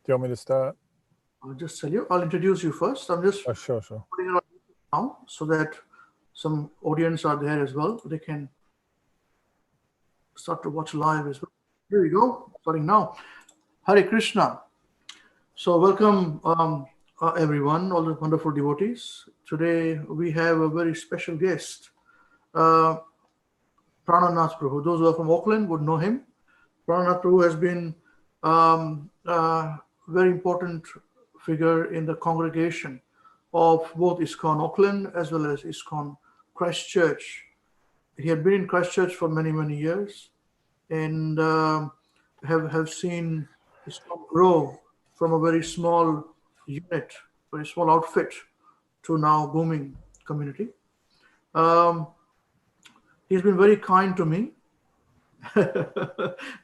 you want me to start? I'll just tell you. I'll introduce you first. I'm just Oh, sure. putting it on now so that some audience are there as well. They can start to watch live as well. Here we go. Starting now. Hare Krishna. So welcome everyone, all the wonderful devotees. Today we have a very special guest, Prananatha Prabhu. Those who are from Auckland would know him. Prananatha Prabhu has been very important figure in the congregation of both ISKCON Auckland as well as ISKCON Christchurch. He had been in Christchurch for many, many years and have seen ISKCON grow from a very small unit, very small outfit to now booming community. He's been very kind to me.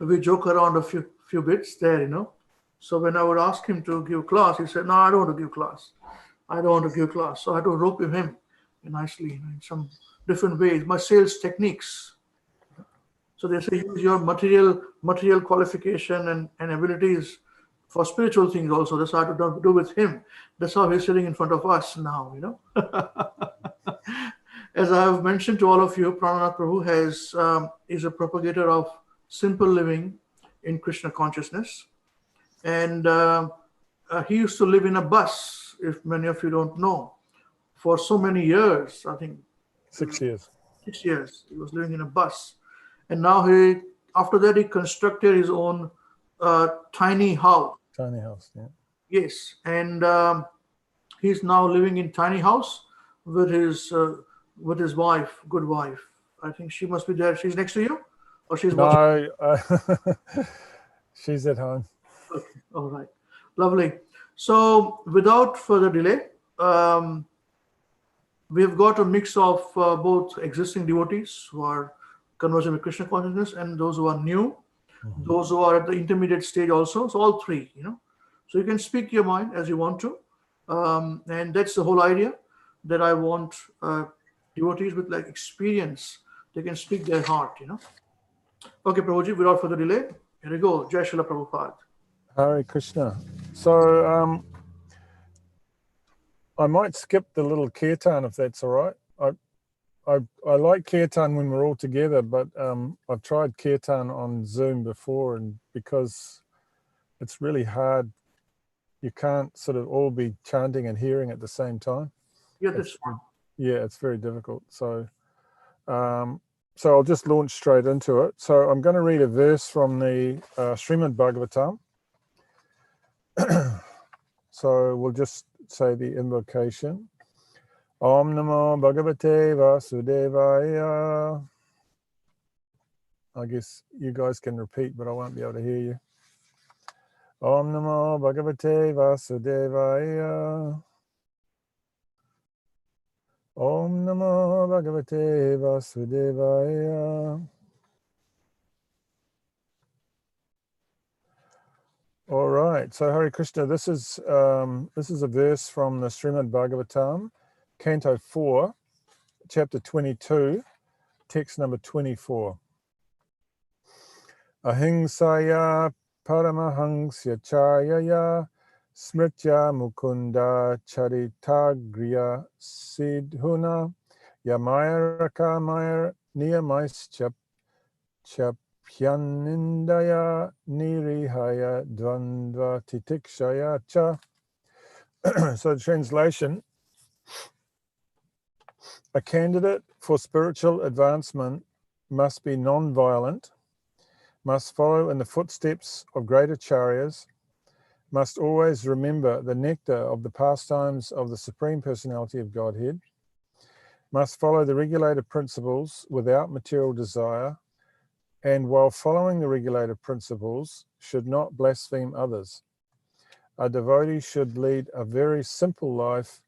We joke around a few bits there, So when I would ask him to give class, he said, "No, I don't want to give class. I don't want to give class." So I had to rope him nicely in some different ways. My sales techniques. So they say use your material qualification and abilities for spiritual things also. That's how to do with him. That's how he's sitting in front of us now, As I have mentioned to all of you, Prananatha Prabhu is a propagator of simple living in Krishna consciousness. And he used to live in a bus, if many of you don't know, for so many years. I think 6 years. 6 years he was living in a bus. And now after that he constructed his own tiny house. Tiny house, yeah. Yes, and he's now living in tiny house with his wife, good wife. I think she must be there. She's next to you, or she's watching? No, she's at home. Okay, all right, lovely. So without further delay, we've got a mix of both existing devotees who are conversing with Krishna consciousness and those who are new, those who are at the intermediate stage also. So all three, So you can speak your mind as you want to, and that's the whole idea, that I want devotees with experience. They can speak their heart, Okay, Prabhuji, without further delay, here we go. Jai Srila Prabhupada. Hare Krishna. So I might skip the little kirtan if that's all right. I like kirtan when we're all together, but I've tried kirtan on Zoom before, and because it's really hard, you can't sort of all be chanting and hearing at the same time. Yeah, it's very difficult. So I'll just launch straight into it. So I'm going to read a verse from the Srimad Bhagavatam. So we'll just say the invocation. Om Namo Bhagavate Vasudevaya. I guess you guys can repeat, but I won't be able to hear you. Om Namo Bhagavate Vasudevaya. Om Namo Bhagavate Vasudevaya. All right. So Hare Krishna. This is a verse from the Srimad Bhagavatam, Canto 4, Chapter 22, text number 24. Ahingsaya paramahangsya chayaya smritya mukunda charitagriya siddhuna yamaya rakamaya niyamaischa chapyanindaya nirihaya dvandva titikshaya cha. So the translation: a candidate for spiritual advancement must be non-violent, must follow in the footsteps of great acharyas, must always remember the nectar of the pastimes of the Supreme Personality of Godhead, must follow the regulated principles without material desire, and while following the regulated principles, should not blaspheme others. A devotee should lead a very simple life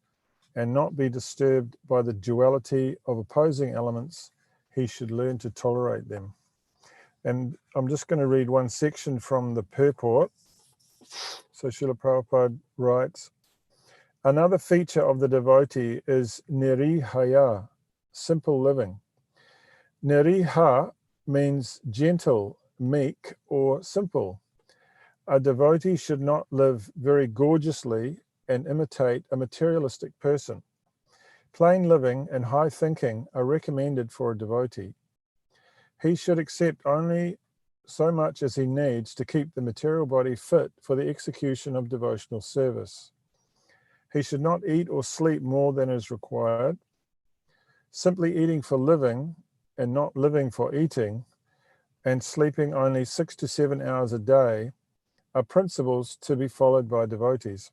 and not be disturbed by the duality of opposing elements. He should learn to tolerate them. And I'm just going to read one section from the purport. So Srila Prabhupada writes, another feature of the devotee is nirihaya, simple living. Niriha means gentle, meek, or simple. A devotee should not live very gorgeously and imitate a materialistic person. Plain living and high thinking are recommended for a devotee. He should accept only so much as he needs to keep the material body fit for the execution of devotional service. He should not eat or sleep more than is required. Simply eating for living and not living for eating, and sleeping only 6 to 7 hours a day are principles to be followed by devotees.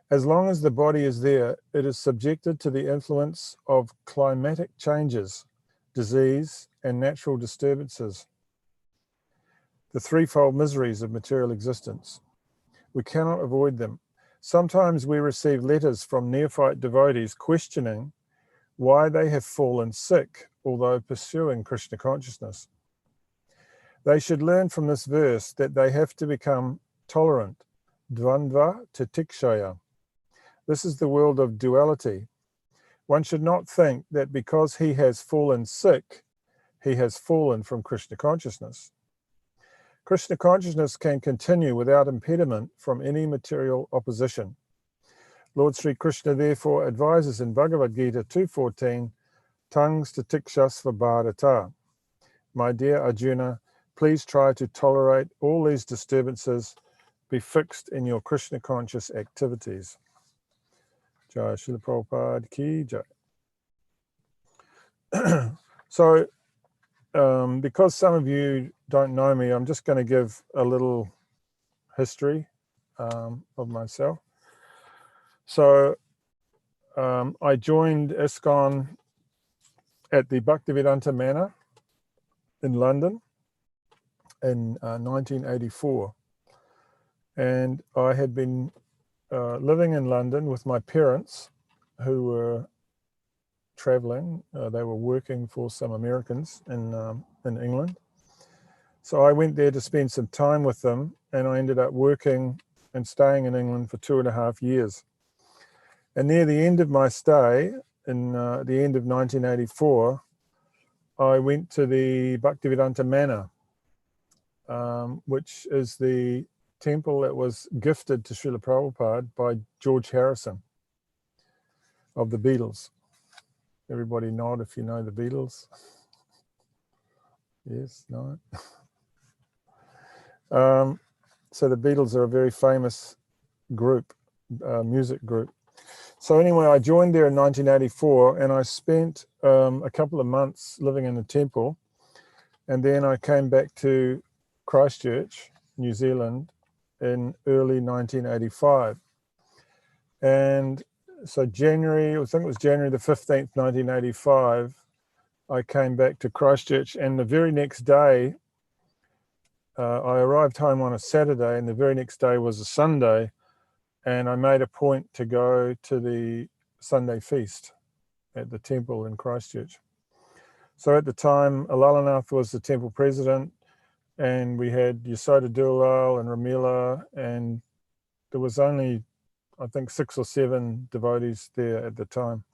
As long as the body is there, it is subjected to the influence of climatic changes, disease, and natural disturbances, the threefold miseries of material existence. We cannot avoid them. Sometimes we receive letters from neophyte devotees questioning why they have fallen sick, although pursuing Krishna consciousness. They should learn from this verse that they have to become tolerant, dvandva titikshaya. This is the world of duality. One should not think that because he has fallen sick, he has fallen from Krishna consciousness. Krishna consciousness can continue without impediment from any material opposition. Lord Sri Krishna therefore advises in Bhagavad Gita 2.14, tangs titikshasva bharata. My dear Arjuna, please try to tolerate all these disturbances, be fixed in your Krishna conscious activities. Jai Srila Prabhupada ki jai. So, because some of you don't know me, I'm just going to give a little history of myself. So, I joined ISKCON at the Bhaktivedanta Manor in London in 1984. And I had been living in London with my parents who were traveling. They were working for some Americans in England. So I went there to spend some time with them, and I ended up working and staying in England for 2.5 years. And near the end of my stay, in the end of 1984, I went to the Bhaktivedanta Manor, which is the temple that was gifted to Srila Prabhupada by George Harrison of the Beatles. Everybody nod if you know the Beatles. Yes, no. So the Beatles are a very famous group, music group. So anyway, I joined there in 1984, and I spent a couple of months living in the temple, and then I came back to Christchurch, New Zealand, in early 1985. And so January, I think it was January the 15th, 1985, I came back to Christchurch, and the very next day, I arrived home on a Saturday, and the very next day was a Sunday, and I made a point to go to the Sunday feast at the temple in Christchurch. So at the time, Alalanath was the temple president, and we had Yasoda Dulal and Ramila, and there was only, I think, 6 or 7 devotees there at the time.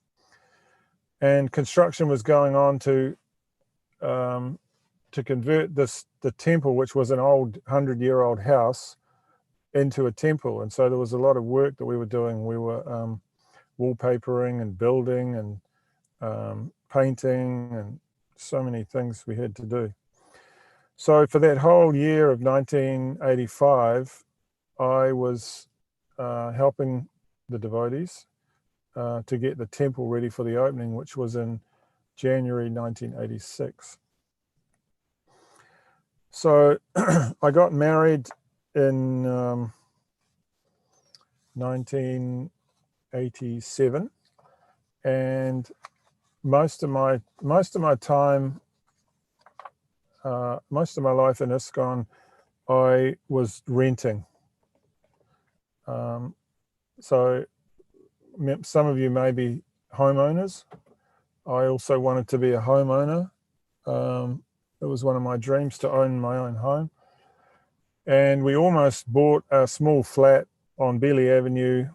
And construction was going on to convert the temple, which was an old 100-year-old house, into a temple. And so there was a lot of work that we were doing. We were wallpapering and building and painting, and so many things we had to do. So for that whole year of 1985, I was helping the devotees to get the temple ready for the opening, which was in January 1986. So I got married in 1987, and most of my time, most of my life in ISKCON, I was renting. So some of you may be homeowners. I also wanted to be a homeowner. It was one of my dreams to own my own home. And we almost bought a small flat on Beeley Avenue,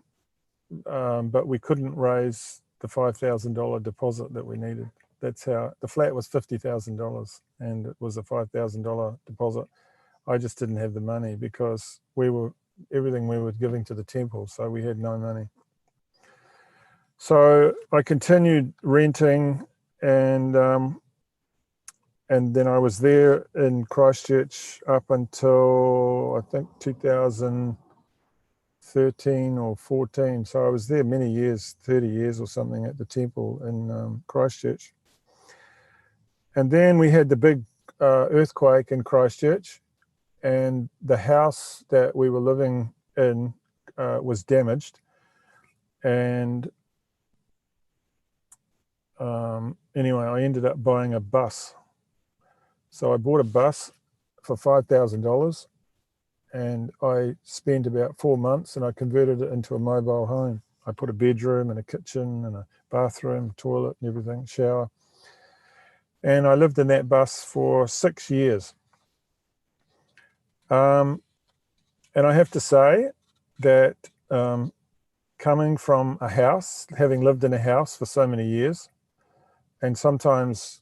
but we couldn't raise the $5,000 deposit that we needed. That's how the flat was $50,000, and it was a $5,000 deposit. I just didn't have the money because everything we were giving to the temple, so we had no money. So I continued renting, and then I was there in Christchurch up until I think 2013 or 14. So I was there many years, 30 years or something, at the temple in Christchurch. And then we had the big earthquake in Christchurch, and the house that we were living in was damaged. And anyway, I ended up buying a bus. So I bought a bus for $5,000, and I spent about 4 months, and I converted it into a mobile home. I put a bedroom and a kitchen and a bathroom, toilet and everything, shower. And I lived in that bus for 6 years. And I have to say that coming from a house, having lived in a house for so many years, and sometimes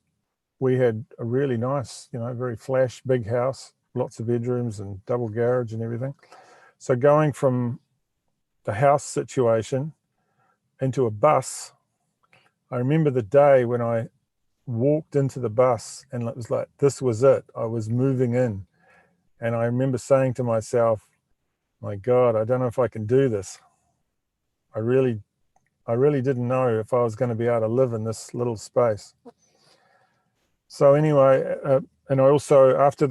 we had a really nice, very flash, big house, lots of bedrooms and double garage and everything. So going from the house situation into a bus, I remember the day when I walked into the bus and it was like, this was it. I was moving in. And I remember saying to myself, my God, I don't know if I can do this. I really didn't know if I was going to be able to live in this little space. So anyway, and I also, after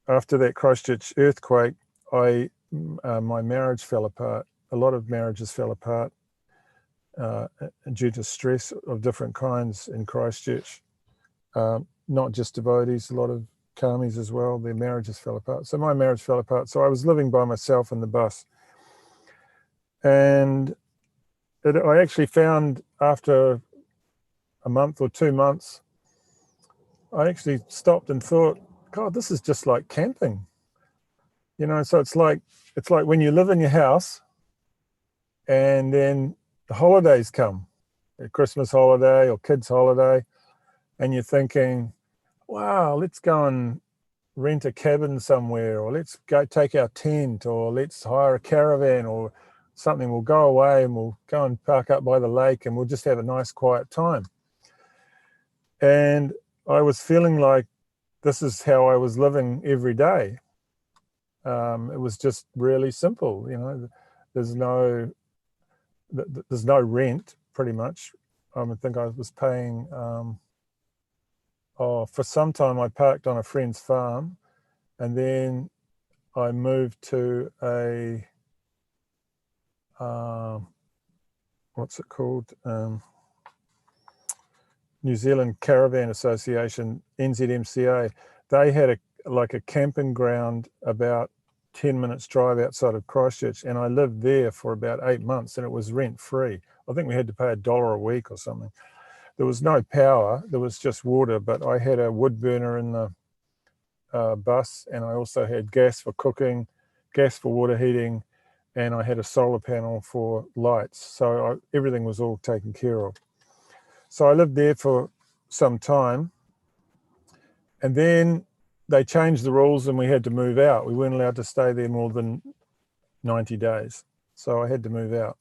that Christchurch earthquake, my marriage fell apart. A lot of marriages fell apart due to stress of different kinds in Christchurch. Not just devotees, a lot of karmis as well. Their marriages fell apart. So my marriage fell apart. So I was living by myself in the bus. And I actually found after a month or 2 months, I actually stopped and thought, God, this is just like camping. So it's like when you live in your house and then the holidays come, a Christmas holiday or kids' holiday, and you're thinking, wow, let's go and rent a cabin somewhere, or let's go take our tent, or let's hire a caravan or something. We'll go away and we'll go and park up by the lake and we'll just have a nice quiet time. And I was feeling like this is how I was living every day. It was just really simple, there's no rent pretty much. I think I was paying, for some time I parked on a friend's farm, and then I moved to a, what's it called? New Zealand Caravan Association, NZMCA. They had a camping ground about 10 minutes drive outside of Christchurch, and I lived there for about 8 months, and it was rent free. I think we had to pay $1 a week or something. There was no power, there was just water, but I had a wood burner in the bus, and I also had gas for cooking, gas for water heating, and I had a solar panel for lights. So everything was all taken care of. So I lived there for some time, and then they changed the rules and we had to move out. We weren't allowed to stay there more than 90 days. So I had to move out.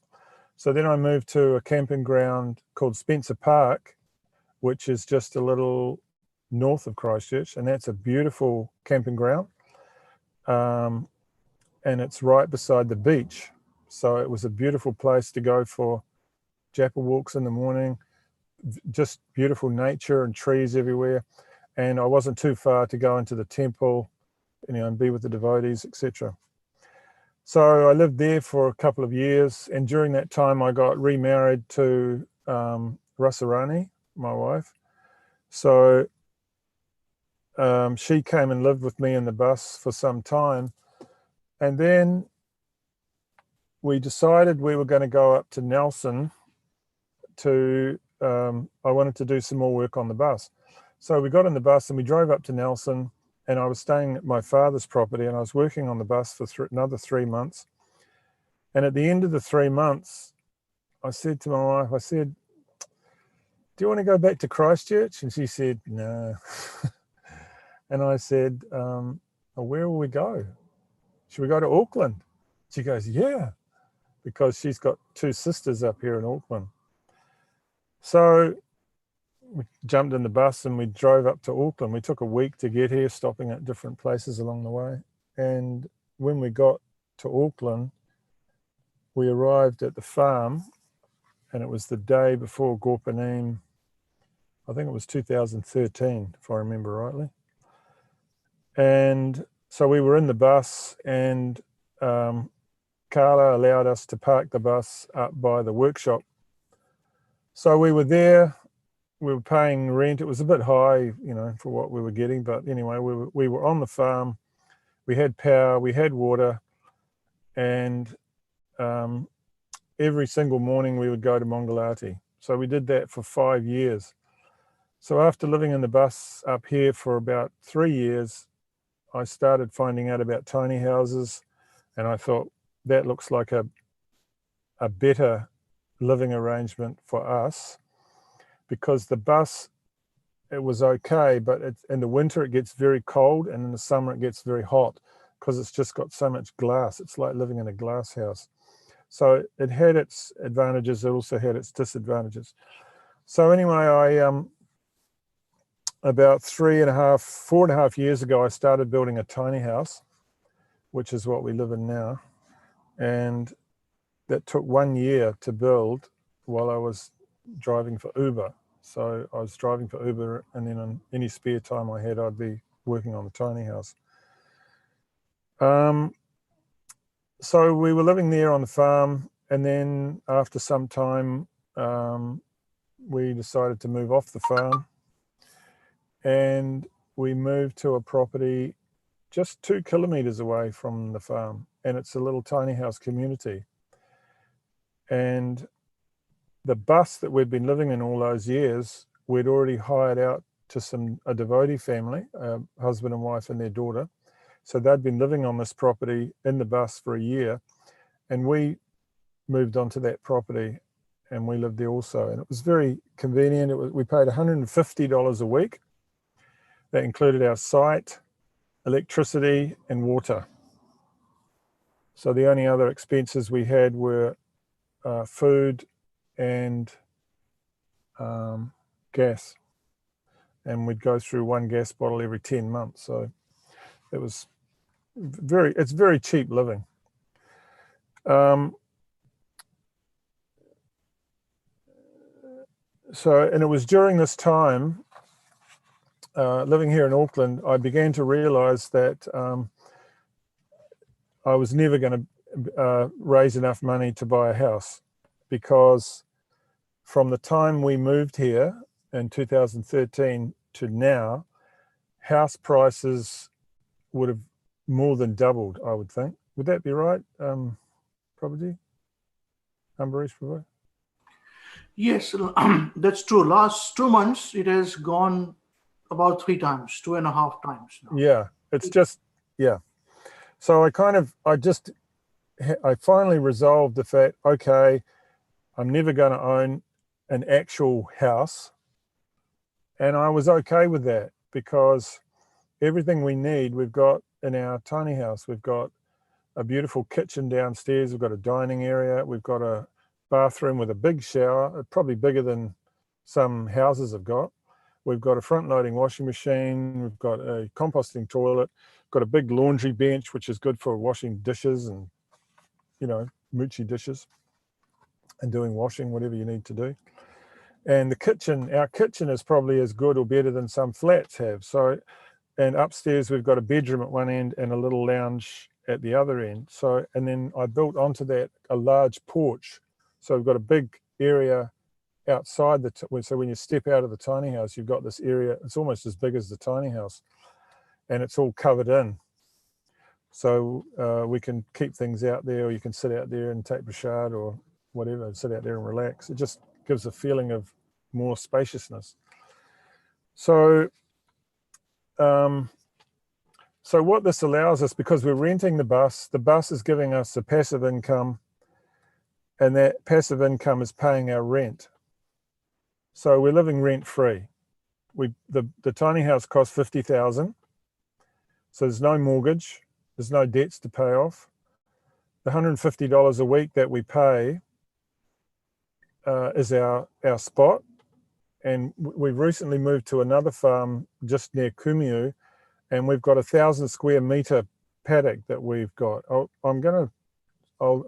So then I moved to a camping ground called Spencer Park, which is just a little north of Christchurch, and that's a beautiful camping ground. And it's right beside the beach. So it was a beautiful place to go for Japa walks in the morning, just beautiful nature and trees everywhere. And I wasn't too far to go into the temple, and be with the devotees, etc. So I lived there for a couple of years, and during that time I got remarried to Rasarani, my wife. So she came and lived with me in the bus for some time, and then we decided we were going to go up to Nelson to, I wanted to do some more work on the bus. So we got in the bus and we drove up to Nelson, and I was staying at my father's property, and I was working on the bus for another 3 months. And at the end of the 3 months, I said to my wife, do you want to go back to Christchurch? And she said, no. And I said, oh, where will we go? Should we go to Auckland? She goes, yeah, because she's got 2 sisters up here in Auckland. So we jumped in the bus and we drove up to Auckland. We took a week to get here, stopping at different places along the way. And when we got to Auckland, we arrived at the farm, and it was the day before Gorpanim. I think it was 2013, if I remember rightly. And so we were in the bus, and Carla allowed us to park the bus up by the workshop. So we were there. We were paying rent. It was a bit high, you know, for what we were getting. But anyway, we were on the farm. We had power. We had water. And every single morning we would go to Mongalati. So we did that for 5 years. So after living in the bus up here for about 3 years, I started finding out about tiny houses. And I thought, that looks like a better living arrangement for us, because the bus, it was okay, but in the winter it gets very cold, and in the summer it gets very hot because it's just got so much glass. It's like living in a glass house. So it had its advantages. It also had its disadvantages. So anyway, I about 4.5 years ago, I started building a tiny house, which is what we live in now. And that took 1 year to build while I was driving for Uber. So I was driving for Uber, and then on any spare time I had, I'd be working on the tiny house. So we were living there on the farm, and then after some time, we decided to move off the farm, and we moved to a property just 2 kilometers away from the farm, and it's a little tiny house community. And the bus that we'd been living in all those years, we'd already hired out to a devotee family, a husband and wife and their daughter. So they'd been living on this property in the bus for a year, and we moved onto that property and we lived there also. And it was very convenient. We paid $150 a week. That included our site, electricity, and water. So the only other expenses we had were food and gas. And we'd go through 1 gas bottle every 10 months. So it was it's very cheap living. And it was during this time, living here in Auckland, I began to realize that I was never going to raise enough money to buy a house, because from the time we moved here in 2013 to now, house prices would have more than doubled, I would think. Would that be right, Prabhuji? Ambarish Prabhu? Yes, that's true. Last 2 months, it has gone about 3 times, 2.5 times now. Yeah, it's just, yeah. So I finally resolved the fact, okay, I'm never going to own an actual house. And I was okay with that, because everything we need, we've got in our tiny house. We've got a beautiful kitchen downstairs. We've got a dining area. We've got a bathroom with a big shower, probably bigger than some houses have got. We've got a front-loading washing machine. We've got a composting toilet. Got a big laundry bench, which is good for washing dishes and, you know, moochie dishes and doing washing, whatever you need to do. And the kitchen, our kitchen is probably as good or better than some flats have. So, and upstairs we've got a bedroom at one end and a little lounge at the other end. So, and then I built onto that a large porch. So we've got a big area outside so when you step out of the tiny house, you've got this area, it's almost as big as the tiny house, and it's all covered in. So we can keep things out there, or you can sit out there and take prasad or whatever, sit out there and relax. It just gives a feeling of more spaciousness. So what this allows us, because we're renting the bus is giving us a passive income, and that passive income is paying our rent. So we're living rent free. The tiny house cost $50,000. So there's no mortgage, there's no debts to pay off. The $150 a week that we pay is our spot. And we've recently moved to another farm just near Kumiu, and we've got 1,000 square meter paddock that we've got. I'll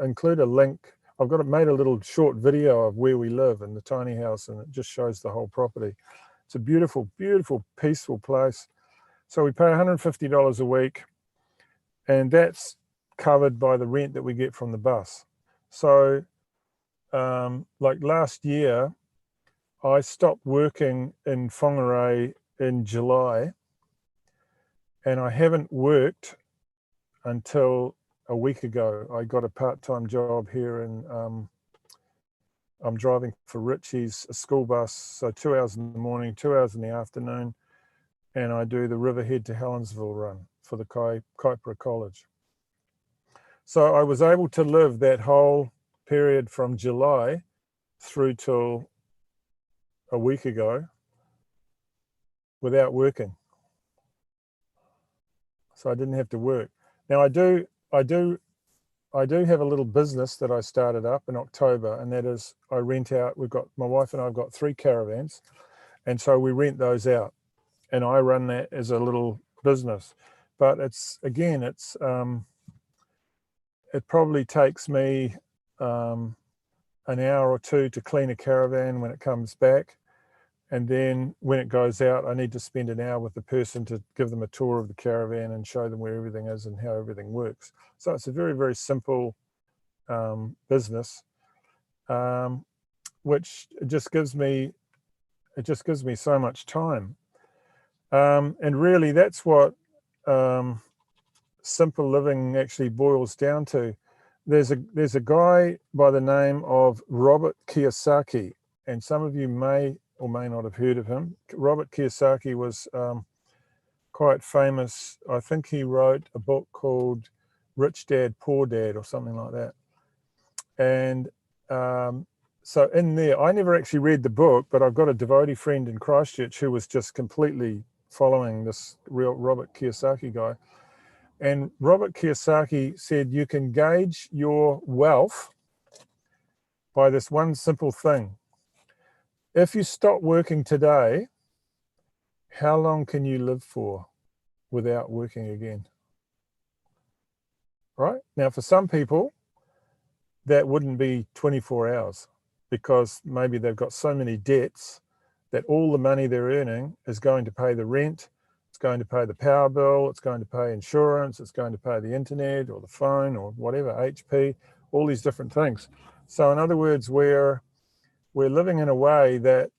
include a link. I've made a little short video of where we live in the tiny house, and it just shows the whole property. It's a beautiful, beautiful, peaceful place. So we pay $150 a week, and that's covered by the rent that we get from the bus. So like last year, I stopped working in Whangarei in July, and I haven't worked until a week ago. I got a part-time job here in, I'm driving for Richie's, a school bus, so 2 hours in the morning, 2 hours in the afternoon, and I do the Riverhead to Helensville run for the Kaipara College. So I was able to live that whole period from July through till a week ago without working. So I didn't have to work. Now I do have a little business that I started up in October, and that is I rent out. My wife and I have got 3 caravans, and so we rent those out, and I run that as a little business. But it probably takes me an hour or 2 to clean a caravan when it comes back. And then when it goes out, I need to spend an hour with the person to give them a tour of the caravan and show them where everything is and how everything works. So it's a very, very simple business, which just gives me so much time. And really, that's what simple living actually boils down to. There's a guy by the name of Robert Kiyosaki, and some of you may or may not have heard of him. Robert Kiyosaki was quite famous. I think he wrote a book called Rich Dad, Poor Dad or something like that. And so in there, I never actually read the book, but I've got a devotee friend in Christchurch who was just completely following this real Robert Kiyosaki guy. And Robert Kiyosaki said you can gauge your wealth by this one simple thing. If you stop working today, how long can you live for without working again? Right? Now, for some people, that wouldn't be 24 hours because maybe they've got so many debts that all the money they're earning is going to pay the rent, it's going to pay the power bill, it's going to pay insurance, it's going to pay the internet or the phone or whatever, HP, all these different things. So in other words, we're living in a way that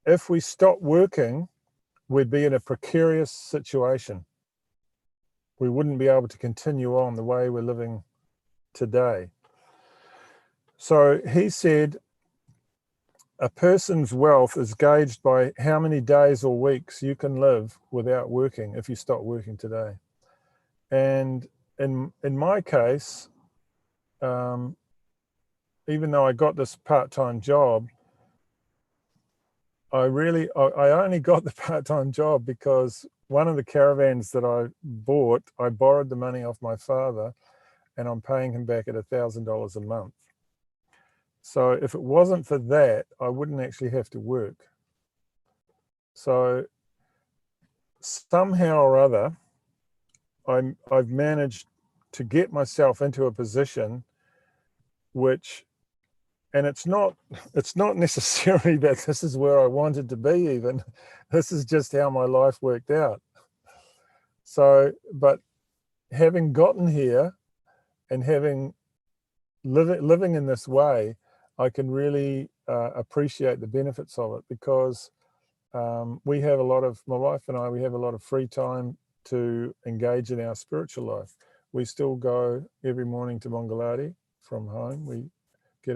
if we stop working, we'd be in a precarious situation. We wouldn't be able to continue on the way we're living today. So he said, a person's wealth is gauged by how many days or weeks you can live without working if you stop working today. And in my case, even though I got this part-time job, I only got the part-time job because one of the caravans that I bought, I borrowed the money off my father, and I'm paying him back at $1,000 a month. So if it wasn't for that, I wouldn't actually have to work. So somehow or other, I've managed to get myself into a position which, and it's not necessarily that this is where I wanted to be even. This is just how my life worked out. So, but having gotten here and living in this way, I can really appreciate the benefits of it because we have my wife and I, we have a lot of free time to engage in our spiritual life. We still go every morning to Mongaladi from home.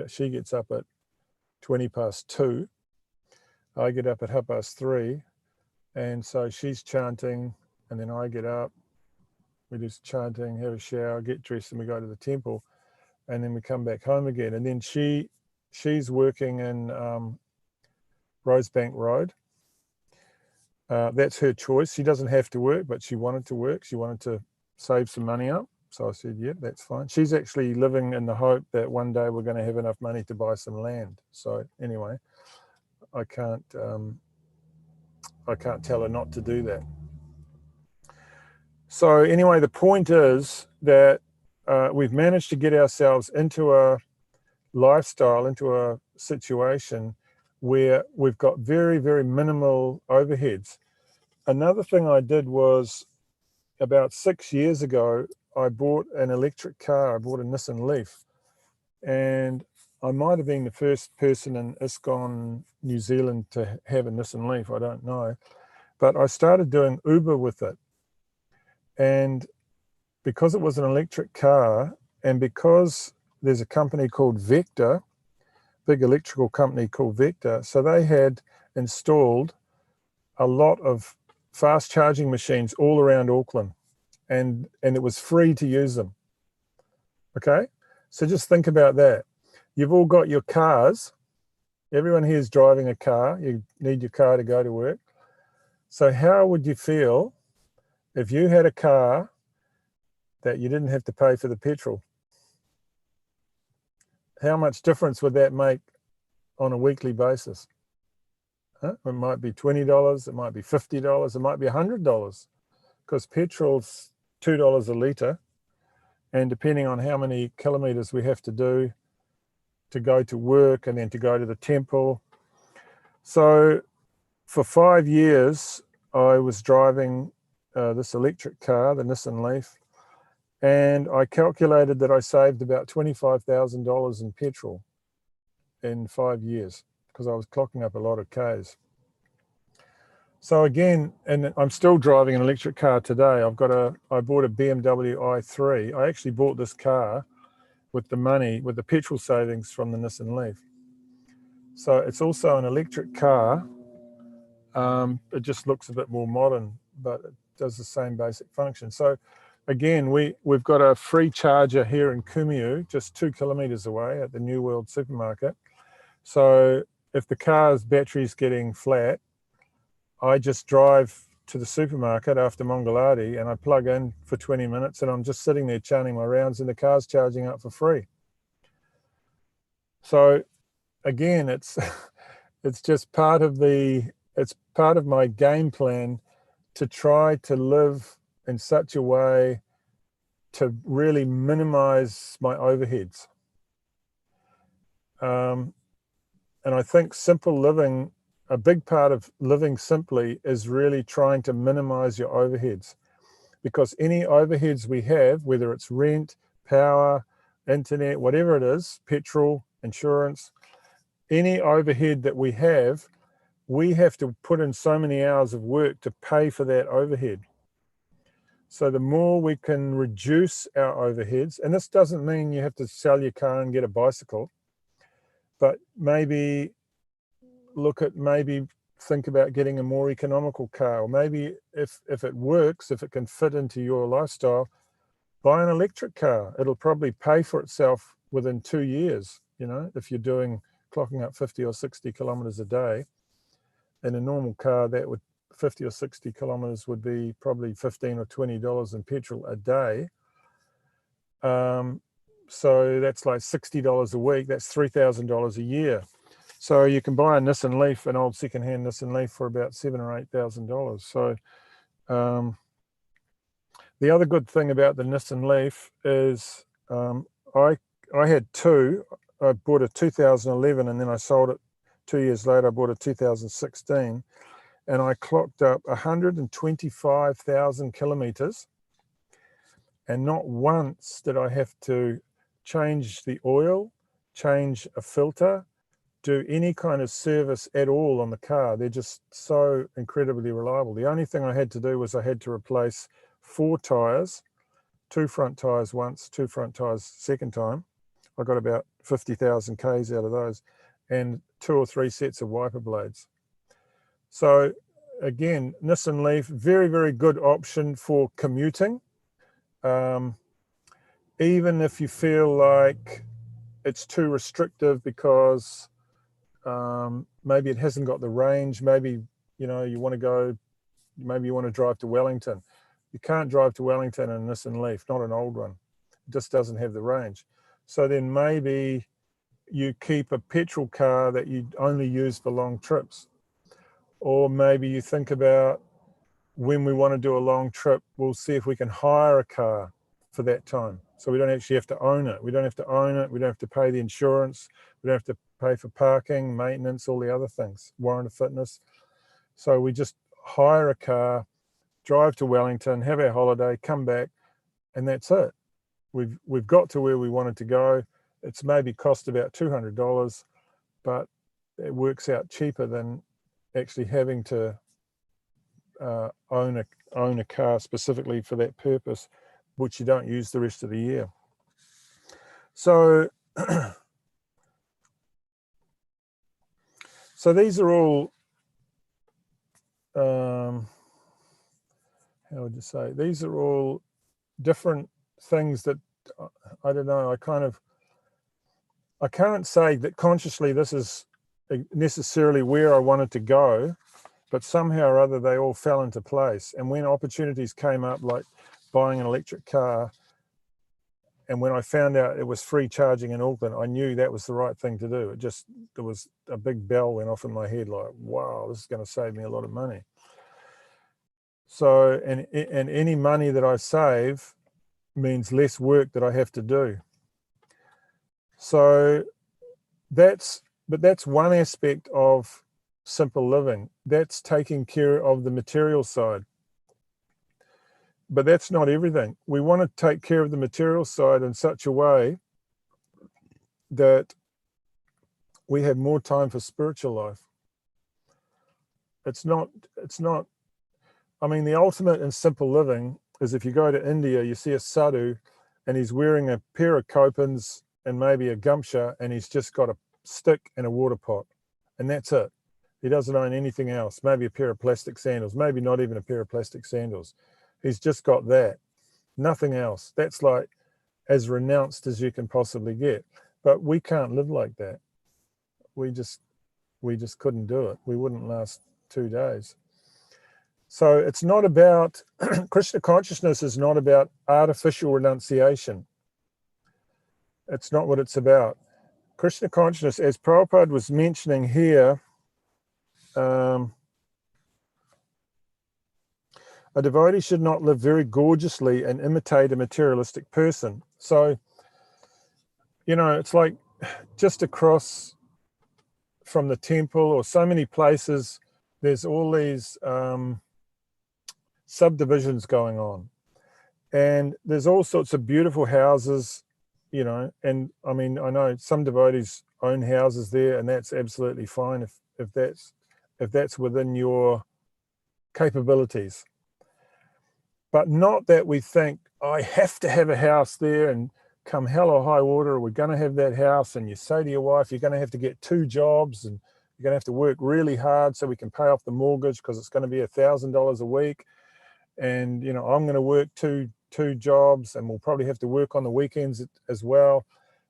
She gets up at 2:20. I get up at 3:30, and so she's chanting, and then I get up. We do chanting, have a shower, get dressed, and we go to the temple, and then we come back home again. And then she's working in Rosebank Road, That's her choice. She doesn't have to work, but she wanted to work. She wanted to save some money up. So I said, yeah, that's fine. She's actually living in the hope that one day we're going to have enough money to buy some land. So anyway, I can't tell her not to do that. So anyway, the point is that we've managed to get ourselves into a lifestyle, into a situation where we've got very, very minimal overheads. Another thing I did was about 6 years ago, I bought an electric car. I bought a Nissan Leaf, and I might have been the first person in ISKCON New Zealand to have a Nissan Leaf. I don't know, but I started doing Uber with it. And because it was an electric car, and because there's a company called Vector, big electrical company called Vector, so they had installed a lot of fast charging machines all around Auckland, and it was free to use them. Okay, so just think about that. You've all got your cars. Everyone here is driving a car. You need your car to go to work. So how would you feel if you had a car that you didn't have to pay for the petrol? How much difference would that make on a weekly basis? It might be $20, it might be $50, it might be $100, because petrol's $2 a litre, and depending on how many kilometres we have to do to go to work and then to go to the temple. So for 5 years, I was driving this electric car, the Nissan Leaf, and I calculated that I saved about $25,000 in petrol in 5 years, because I was clocking up a lot of Ks. So again, and I'm still driving an electric car today. I bought a BMW i3. I actually bought this car with the money, with the petrol savings from the Nissan Leaf. So it's also an electric car. It just looks a bit more modern, but it does the same basic function. So again, we've got a free charger here in Kumiu, just 2 kilometers away at the New World supermarket. So if the car's battery's getting flat, I just drive to the supermarket after Mongolati and I plug in for 20 minutes and I'm just sitting there chanting my rounds and the car's charging up for free. So again, it's just part of my game plan to try to live in such a way to really minimize my overheads. And I think simple living, a big part of living simply is really trying to minimize your overheads, because any overheads we have, whether it's rent, power, internet, whatever it is, petrol, insurance, any overhead that we have to put in so many hours of work to pay for that overhead. So the more we can reduce our overheads, and this doesn't mean you have to sell your car and get a bicycle, but maybe think about getting a more economical car, or maybe if it works, if it can fit into your lifestyle, buy an electric car. It'll probably pay for itself within 2 years. If you're clocking up 50 or 60 kilometers a day, in a normal car, that would 50 or 60 kilometers would be probably $15 or $20 in petrol a day. So that's like $60 a week. That's $3,000 a year. So you can buy a Nissan Leaf, an old secondhand Nissan Leaf, for about $7,000 or $8,000. So the other good thing about the Nissan Leaf is I had two. I bought a 2011 and then I sold it 2 years later. I bought a 2016 and I clocked up 125,000 kilometers. And not once did I have to change the oil, change a filter, do any kind of service at all on the car. They're just so incredibly reliable. The only thing I had to do was I had to replace 4 tires, 2 front tires once, 2 front tires second time. I got about 50,000 Ks out of those, and 2 or 3 sets of wiper blades. So again, Nissan Leaf, very, very good option for commuting. Even if you feel like it's too restrictive because maybe it hasn't got the range, maybe you want to go maybe you want to drive to Wellington. You can't drive to Wellington in a Nissan Leaf, not an old one. It just doesn't have the range. So then maybe you keep a petrol car that you only use for long trips. Or maybe you think about, when we want to do a long trip, we'll see if we can hire a car for that time. So we don't actually have to own it. We don't have to own it. We don't have to pay the insurance. We don't have to pay for parking, maintenance, all the other things, warrant of fitness. So we just hire a car, drive to Wellington, have our holiday, come back, and that's it. We've got to where we wanted to go. It's maybe cost about $200, but it works out cheaper than actually having to own a car specifically for that purpose, which you don't use the rest of the year. So so these are all how would you say, these are all different things that I don't know, I can't say that consciously this is necessarily where I wanted to go, but somehow or other they all fell into place. And when opportunities came up, like buying an electric car, and when I found out it was free charging in Auckland, I knew that was the right thing to do. There was a big bell went off in my head, like, wow, this is going to save me a lot of money. So, and any money that I save means less work that I have to do. So that's one aspect of simple living. That's taking care of the material side. But that's not everything. We want to take care of the material side in such a way that we have more time for spiritual life. It's not, I mean, the ultimate in simple living is if you go to India, you see a sadhu and he's wearing a pair of kopans and maybe a gamcha, and he's just got a stick and a water pot, and that's it. He doesn't own anything else, maybe a pair of plastic sandals, maybe not even a pair of plastic sandals. He's just got that, nothing else. That's like as renounced as you can possibly get. But we can't live like that. We just couldn't do it. We wouldn't last 2 days. So it's not about, Krishna consciousness is not about artificial renunciation. It's not what it's about. Krishna consciousness, as Prabhupada was mentioning here, a devotee should not live very gorgeously and imitate a materialistic person. So, you know, it's like just across from the temple or so many places, there's all these subdivisions going on. And there's all sorts of beautiful houses, you know, and I mean, I know some devotees own houses there, and that's absolutely fine if that's within your capabilities. But not that we think, I have to have a house there, and come hell or high water, we're going to have that house. And you say to your wife, you're going to have to get 2 jobs, and you're going to have to work really hard so we can pay off the mortgage, because it's going to be $1,000 a week. And, you know, I'm going to work two jobs, and we'll probably have to work on the weekends as well.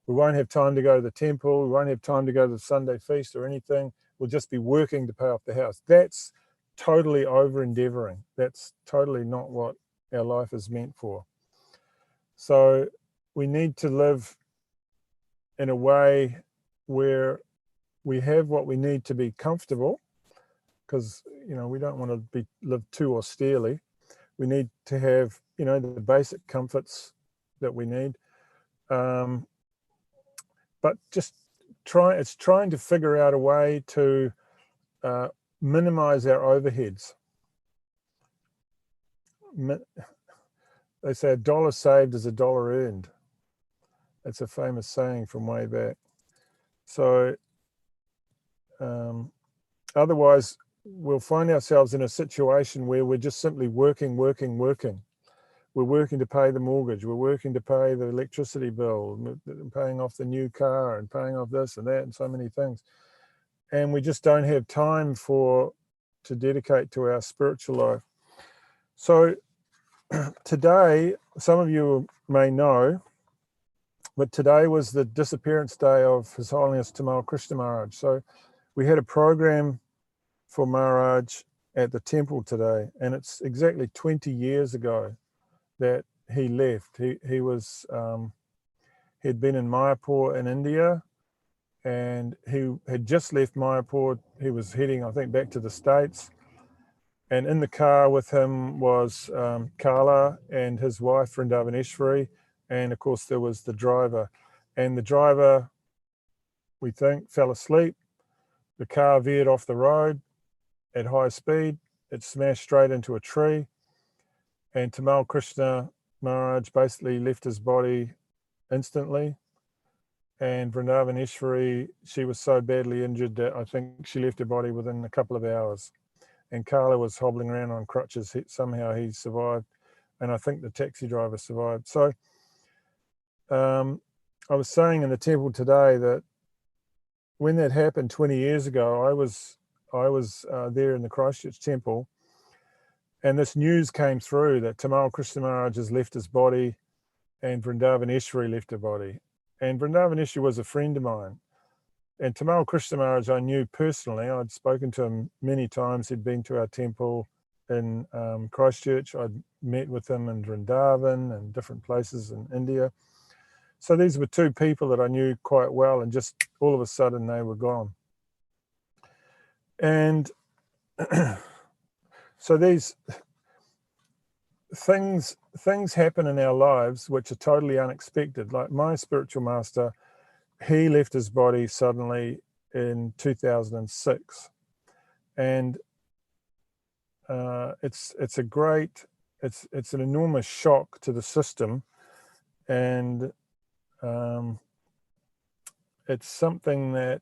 We won't have time to go to the temple. We won't have time to go to the Sunday feast or anything. We'll just be working to pay off the house. That's totally over-endeavoring. That's totally not what our life is meant for. So we need to live in a way where we have what we need to be comfortable, because, you know, we don't want to live too austerely. We need to have, you know, the basic comforts that we need. But just trying to figure out a way to minimize our overheads. They say a dollar saved is a dollar earned. That's a famous saying from way back. So otherwise, we'll find ourselves in a situation where we're just simply working. We're working to pay the mortgage. We're working to pay the electricity bill, paying off the new car, and paying off this and that, and so many things. And we just don't have time to dedicate to our spiritual life. So today, some of you may know, but today was the disappearance day of His Holiness Tamal Krishna Maharaj. So we had a program for Maharaj at the temple today, and it's exactly 20 years ago that he left. He was he'd been in Mayapur in India, and he had just left Mayapur. He was heading, I think, back to the States. And in the car with him was Kala and his wife, Vrindavaneshwari. And of course, there was the driver. And the driver, we think, fell asleep. The car veered off the road at high speed. It smashed straight into a tree. And Tamal Krishna Maharaj basically left his body instantly. And Vrindavaneshwari, she was so badly injured that I think she left her body within a couple of hours. And Carla was hobbling around on crutches. Somehow he survived, and I think the taxi driver survived. So I was saying in the temple today that when that happened 20 years ago, I was there in the Christchurch temple, and this news came through that Tamal Krishna Maharaj has left his body, and Vrindavaneshwari left her body. And Vrindavaneshwari was a friend of mine. And Tamal Krishna Maharaj I knew personally. I'd spoken to him many times. He'd been to our temple in Christchurch. I'd met with him in Vrindavan and different places in India. So these were two people that I knew quite well, and just all of a sudden they were gone. And so these things happen in our lives which are totally unexpected. Like my spiritual master, he left his body suddenly in 2006, and it's an enormous shock to the system, and it's something that,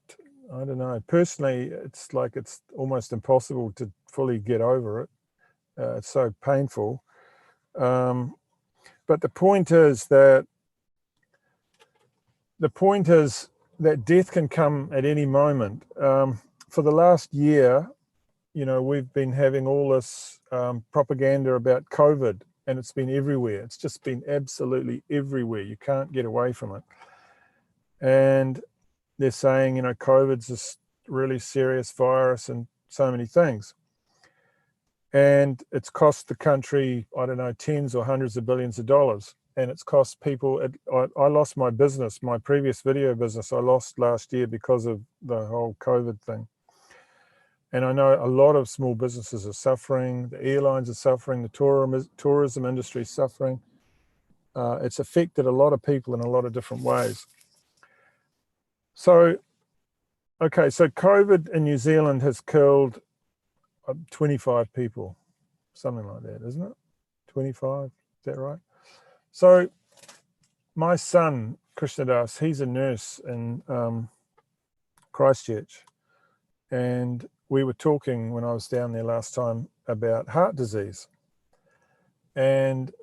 I don't know, personally it's almost impossible to fully get over it. It's so painful, but the point is that death can come at any moment. For the last year, we've been having all this propaganda about COVID, and it's been everywhere. It's just been absolutely everywhere. You can't get away from it. And they're saying, COVID's this really serious virus and so many things. And it's cost the country, I don't know, tens or hundreds of billions of dollars. And it's cost people. I lost my business, my previous video business. I lost last year because of the whole COVID thing. And I know a lot of small businesses are suffering. The airlines are suffering. The tourism industry is suffering. It's affected a lot of people in a lot of different ways. So COVID in New Zealand has killed 25 people, something like that, isn't it? 25, is that right? So my son, Krishna Das, he's a nurse in Christchurch. And we were talking when I was down there last time about heart disease. And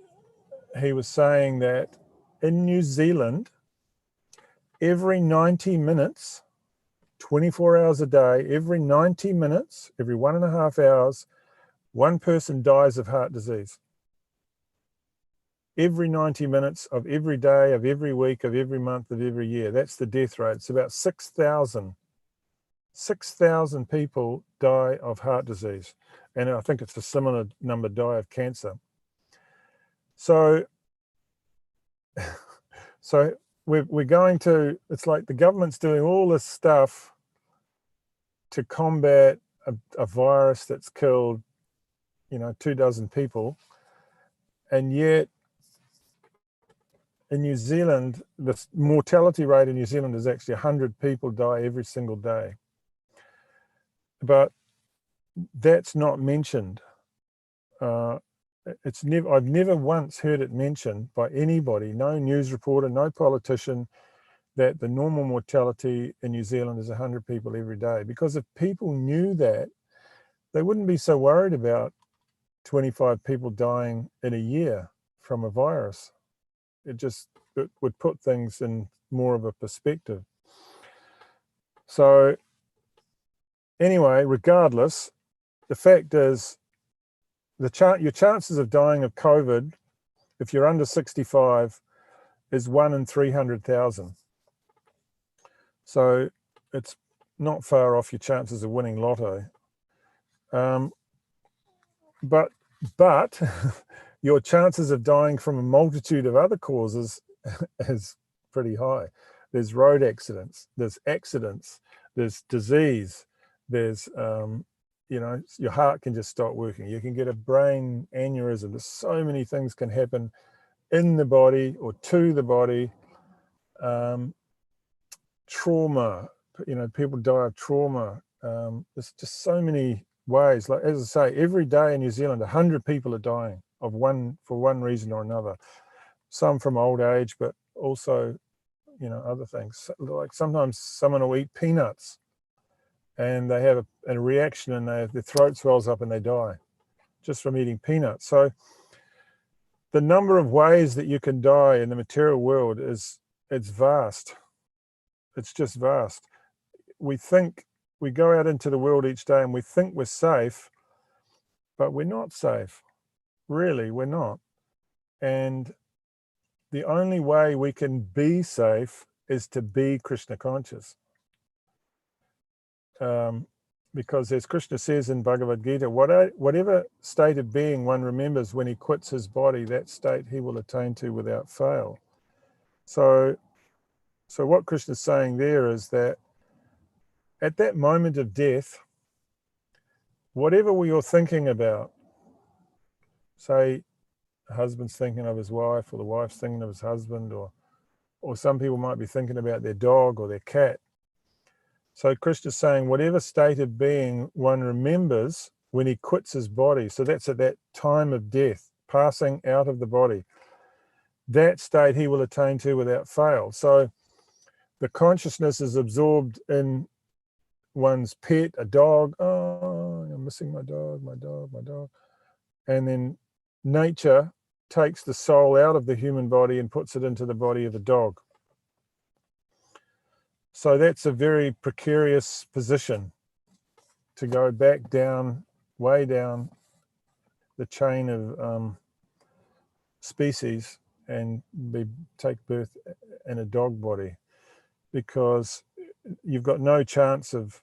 he was saying that in New Zealand, every 90 minutes, 24 hours a day, every 90 minutes, every 1.5 hours, one person dies of heart disease. Every 90 minutes of every day, of every week, of every month, of every year. That's the death rate. It's about 6,000 people die of heart disease. And I think it's a similar number die of cancer. So we're going to, it's like the government's doing all this stuff to combat a virus that's killed, 24 people. And yet in New Zealand, the mortality rate in New Zealand is actually 100 people die every single day. But that's not mentioned. I've never once heard it mentioned by anybody, no news reporter, no politician, that the normal mortality in New Zealand is 100 people every day. Because if people knew that, they wouldn't be so worried about 25 people dying in a year from a virus. It would put things in more of a perspective. So anyway, regardless, the fact is, your chances of dying of COVID, if you're under 65, is 1 in 300,000. So it's not far off your chances of winning lotto. but your chances of dying from a multitude of other causes is pretty high. There's road accidents, there's disease, there's your heart can just stop working, you can get a brain aneurysm. There's so many things can happen in the body or to the body. Trauma, people die of trauma. There's just so many ways. Like, as I say, every day in New Zealand 100 people are dying for one reason or another. Some from old age, but also other things. Like sometimes someone will eat peanuts and they have a reaction and their throat swells up and they die just from eating peanuts. So the number of ways that you can die in the material world it's vast. It's just vast. We go out into the world each day and we think we're safe, but we're not safe. Really, we're not. And the only way we can be safe is to be Krishna conscious. Because as Krishna says in Bhagavad Gita, whatever state of being one remembers when he quits his body, that state he will attain to without fail. So what Krishna's saying there is that at that moment of death, whatever you're thinking about, say the husband's thinking of his wife or the wife's thinking of his husband, or some people might be thinking about their dog or their cat. So Krishna's saying whatever state of being one remembers when he quits his body, so that's at that time of death, passing out of the body, that state he will attain to without fail. So the consciousness is absorbed in one's pet, a dog. Oh, I'm missing my dog. And then nature takes the soul out of the human body and puts it into the body of a dog. So that's a very precarious position, to go back down, way down the chain of species and take birth in a dog body, because you've got no chance of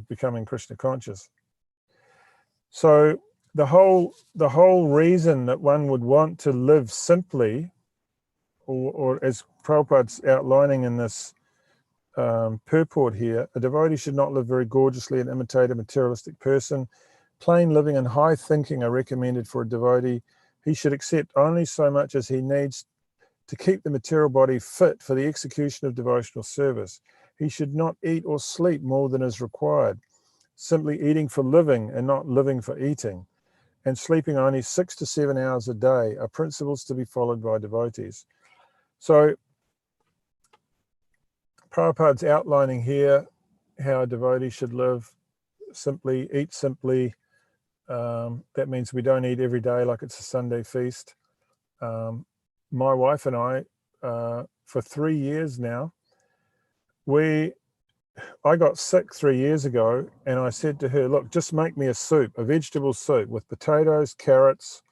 becoming Krishna conscious. So the whole reason that one would want to live simply, or as Prabhupada's outlining in this purport here, a devotee should not live very gorgeously and imitate a materialistic person. Plain living and high thinking are recommended for a devotee. He should accept only so much as he needs to keep the material body fit for the execution of devotional service. He should not eat or sleep more than is required, simply eating for living and not living for eating, and sleeping only 6 to 7 hours a day are principles to be followed by devotees. So Prabhupada's outlining here how a devotee should live simply, eat simply. That means we don't eat every day like it's a Sunday feast. My wife and I, for 3 years now, I got sick 3 years ago, and I said to her, look, just make me a soup, a vegetable soup with potatoes, carrots,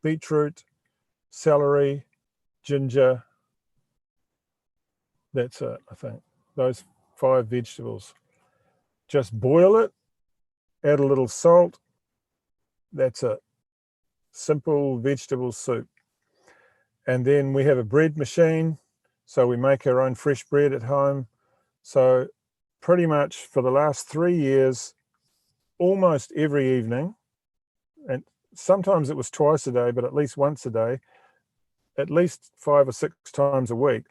beetroot, celery, ginger. That's it, I think. Those 5 vegetables. Just boil it, add a little salt. That's it. Simple vegetable soup. And then we have a bread machine, so we make our own fresh bread at home. So pretty much for the last 3 years, almost every evening, and sometimes it was twice a day, but at least once a day, at least 5 or 6 times a week,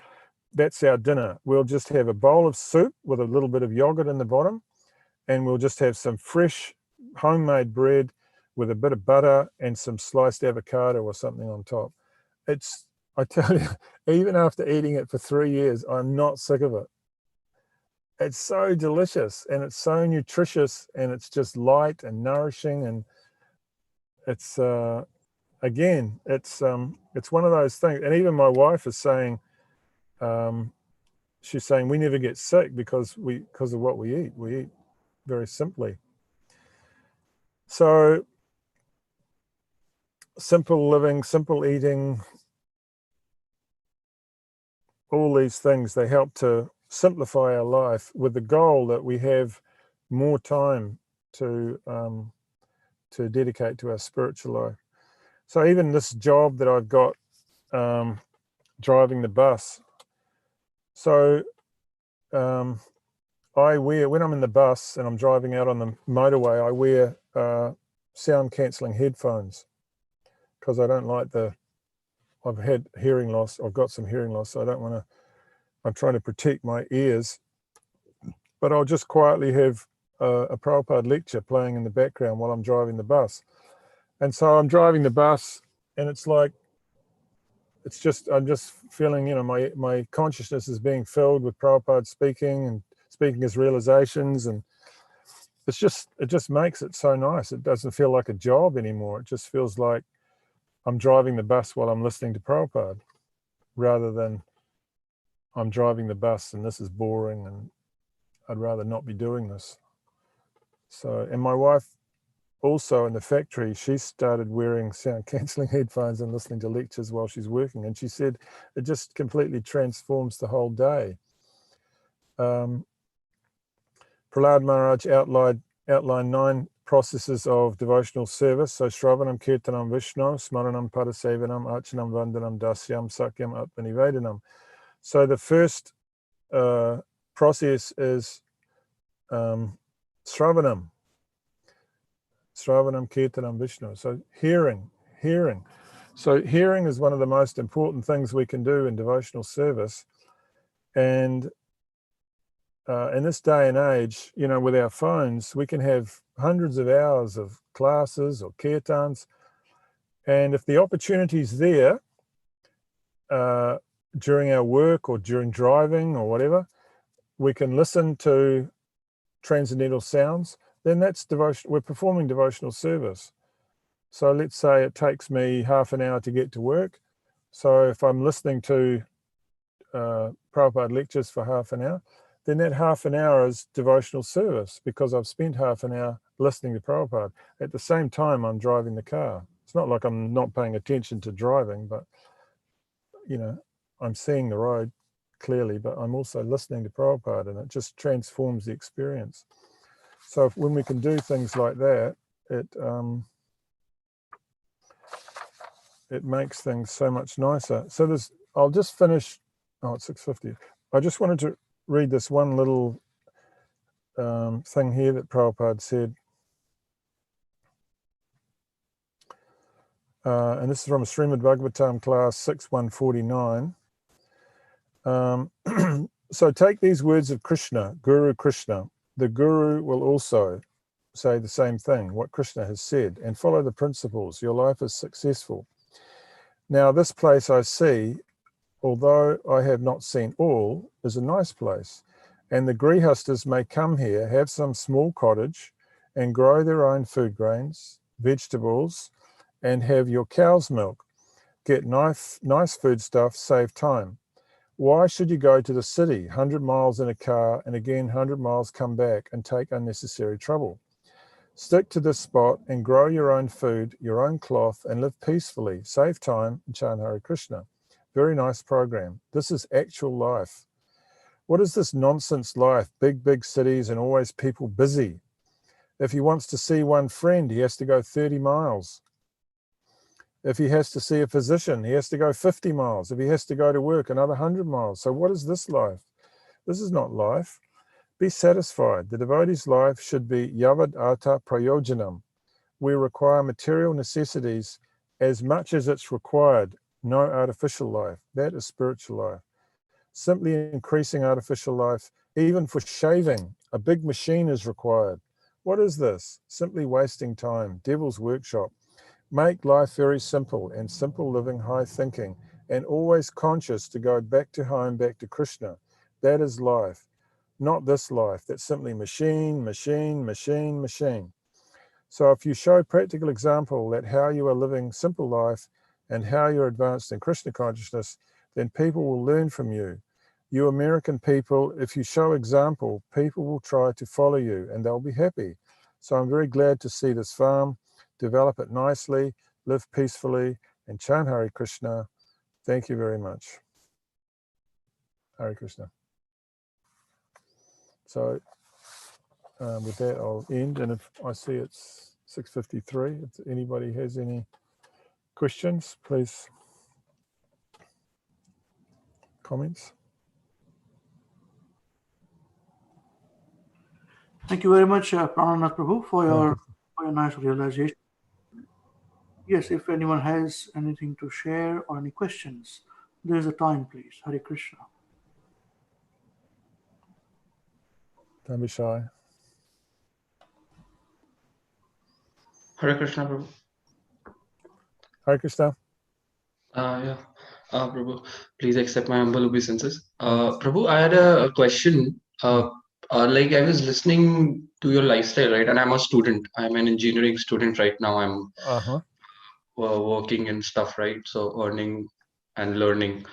that's our dinner. We'll just have a bowl of soup with a little bit of yogurt in the bottom, and we'll just have some fresh homemade bread with a bit of butter and some sliced avocado or something on top. I tell you, even after eating it for 3 years, I'm not sick of it. It's so delicious and it's so nutritious, and it's just light and nourishing, and it's again, it's one of those things. And even my wife is saying, she's saying we never get sick because of what we eat. We eat very simply. So simple living, simple eating, all these things, they help to simplify our life with the goal that we have more time to to dedicate to our spiritual life. So even this job that I've got, driving the bus. So I wear, when I'm in the bus and I'm driving out on the motorway, I wear sound cancelling headphones because I don't like I've had hearing loss. I've got some hearing loss, so I don't want to, I'm trying to protect my ears. But I'll just quietly have a Prabhupada lecture playing in the background while I'm driving the bus. And so I'm driving the bus and it's like, I'm just feeling, my consciousness is being filled with Prabhupada speaking his realizations, and it just makes it so nice. It doesn't feel like a job anymore. It just feels like I'm driving the bus while I'm listening to Prabhupada, rather than I'm driving the bus and this is boring and I'd rather not be doing this. So, and my wife also in the factory, she started wearing sound cancelling headphones and listening to lectures while she's working. And she said it just completely transforms the whole day. Prahlad Maharaj outlined 9 processes of devotional service. So Shravanam, Kirtanam, Vishnu, Smaranam, Padasevanam, Archanam, Vandanam, Dasyam, Sakyam, Atmanivedanam. So the first process is Shravanam, Kirtanam, Vishnu. So hearing. So hearing is one of the most important things we can do in devotional service. And in this day and age, with our phones, we can have hundreds of hours of classes or kirtans. And if the opportunity's there during our work or during driving or whatever, we can listen to transcendental sounds, then that's devotion. We're performing devotional service. So let's say it takes me half an hour to get to work. So if I'm listening to Prabhupada lectures for half an hour, then that half an hour is devotional service because I've spent half an hour listening to Prabhupada. At the same time, I'm driving the car. It's not like I'm not paying attention to driving, but, I'm seeing the road clearly, but I'm also listening to Prabhupada, and it just transforms the experience. So when we can do things like that, it makes things so much nicer. So I'll just finish. Oh, it's 6:50. I just wanted to read this one little thing here that Prabhupada said. And this is from Srimad Bhagavatam class 6.149. So take these words of Krishna, Guru Krishna. The Guru will also say the same thing, what Krishna has said, and follow the principles. Your life is successful. Now, this place I see, although I have not seen all, is a nice place. And the grihastas may come here, have some small cottage, and grow their own food grains, vegetables, and have your cow's milk. Get nice foodstuff, save time. Why should you go to the city, 100 miles in a car, and again 100 miles come back and take unnecessary trouble? Stick to this spot and grow your own food, your own cloth, and live peacefully. Save time and chant Hare Krishna. Very nice program. This is actual life. What is this nonsense life? Big cities and always people busy. If he wants to see one friend, he has to go 30 miles. If he has to see a physician, he has to go 50 miles. If he has to go to work, another 100 miles. So what is this life? This is not life. Be satisfied. The devotee's life should be yavad artha prayojanam. We require material necessities as much as it's required, no artificial life. That is spiritual life. Simply increasing artificial life, even for shaving, a big machine is required. What is this? Simply wasting time, devil's workshop. Make life very simple, and simple living, high thinking, and always conscious to go back to home, back to Krishna. That is life. Not this life, that's simply machine. So if you show practical example that how you are living simple life and how you're advanced in Krishna consciousness, then people will learn from you. You American people, if you show example, people will try to follow you and they'll be happy. So I'm very glad to see this farm, develop it nicely, live peacefully, and chant Hare Krishna. Thank you very much. Hare Krishna. So with that, I'll end. And if I see it's 6:53. If anybody has any questions, please. Comments? Thank you very much, Prananatha Prabhu, for your nice realization. Yes, if anyone has anything to share or any questions, there is a time, please. Hare Krishna. Don't be shy. Hare Krishna, Prabhu. Hare Krishna. Yeah. Prabhu, please accept my humble obeisances. Prabhu, I had a question. Like I was listening to your lifestyle, right? And I'm a student. I'm an engineering student right now. I'm working and stuff, right? So earning and learning.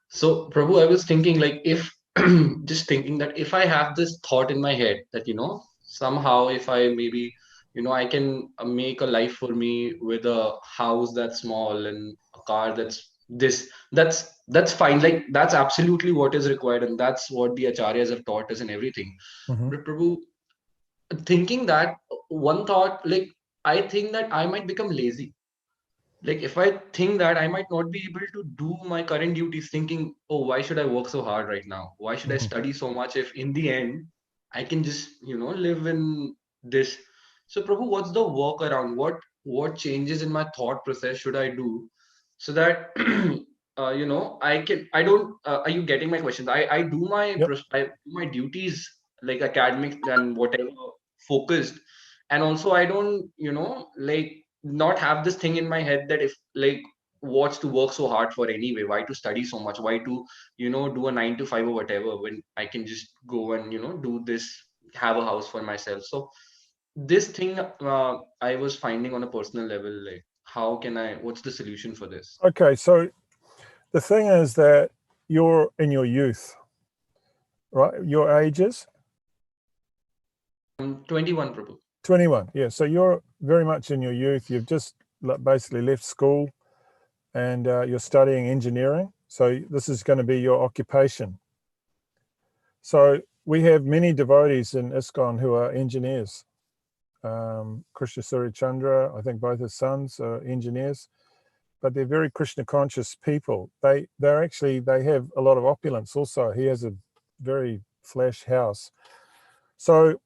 So Prabhu, I was thinking like if just thinking that if I have this thought in my head that, somehow if I maybe, I can make a life for me with a house that's small and a car that's fine. Like that's absolutely what is required. And that's what the acharyas have taught us and everything. But Prabhu, thinking that one thought, like I think that I might become lazy. Like if I think that I might not be able to do my current duties, thinking, oh, why should I work so hard right now? Why should I study so much if in the end I can just live in this? So Prabhu, what's the workaround? What changes in my thought process should I do so that I don't are you getting my questions? I do my I do my duties like academic and whatever focused, and also I don't like not have this thing in my head that if like what's to work so hard for anyway, why to study so much, why to do a 9 to 5 or whatever when I can just go and do this, have a house for myself. So this thing I was finding on a personal level, like how can I, what's the solution for this? Okay, so the thing is that you're in your youth, right? Your ages? 21, Prabhu. 21, yeah. So you're very much in your youth. You've just basically left school and you're studying engineering. So this is going to be your occupation. So we have many devotees in ISKCON who are engineers. Krishna Surya, I think both his sons are engineers, but they're very Krishna conscious people. They have a lot of opulence also. He has a very flash house. So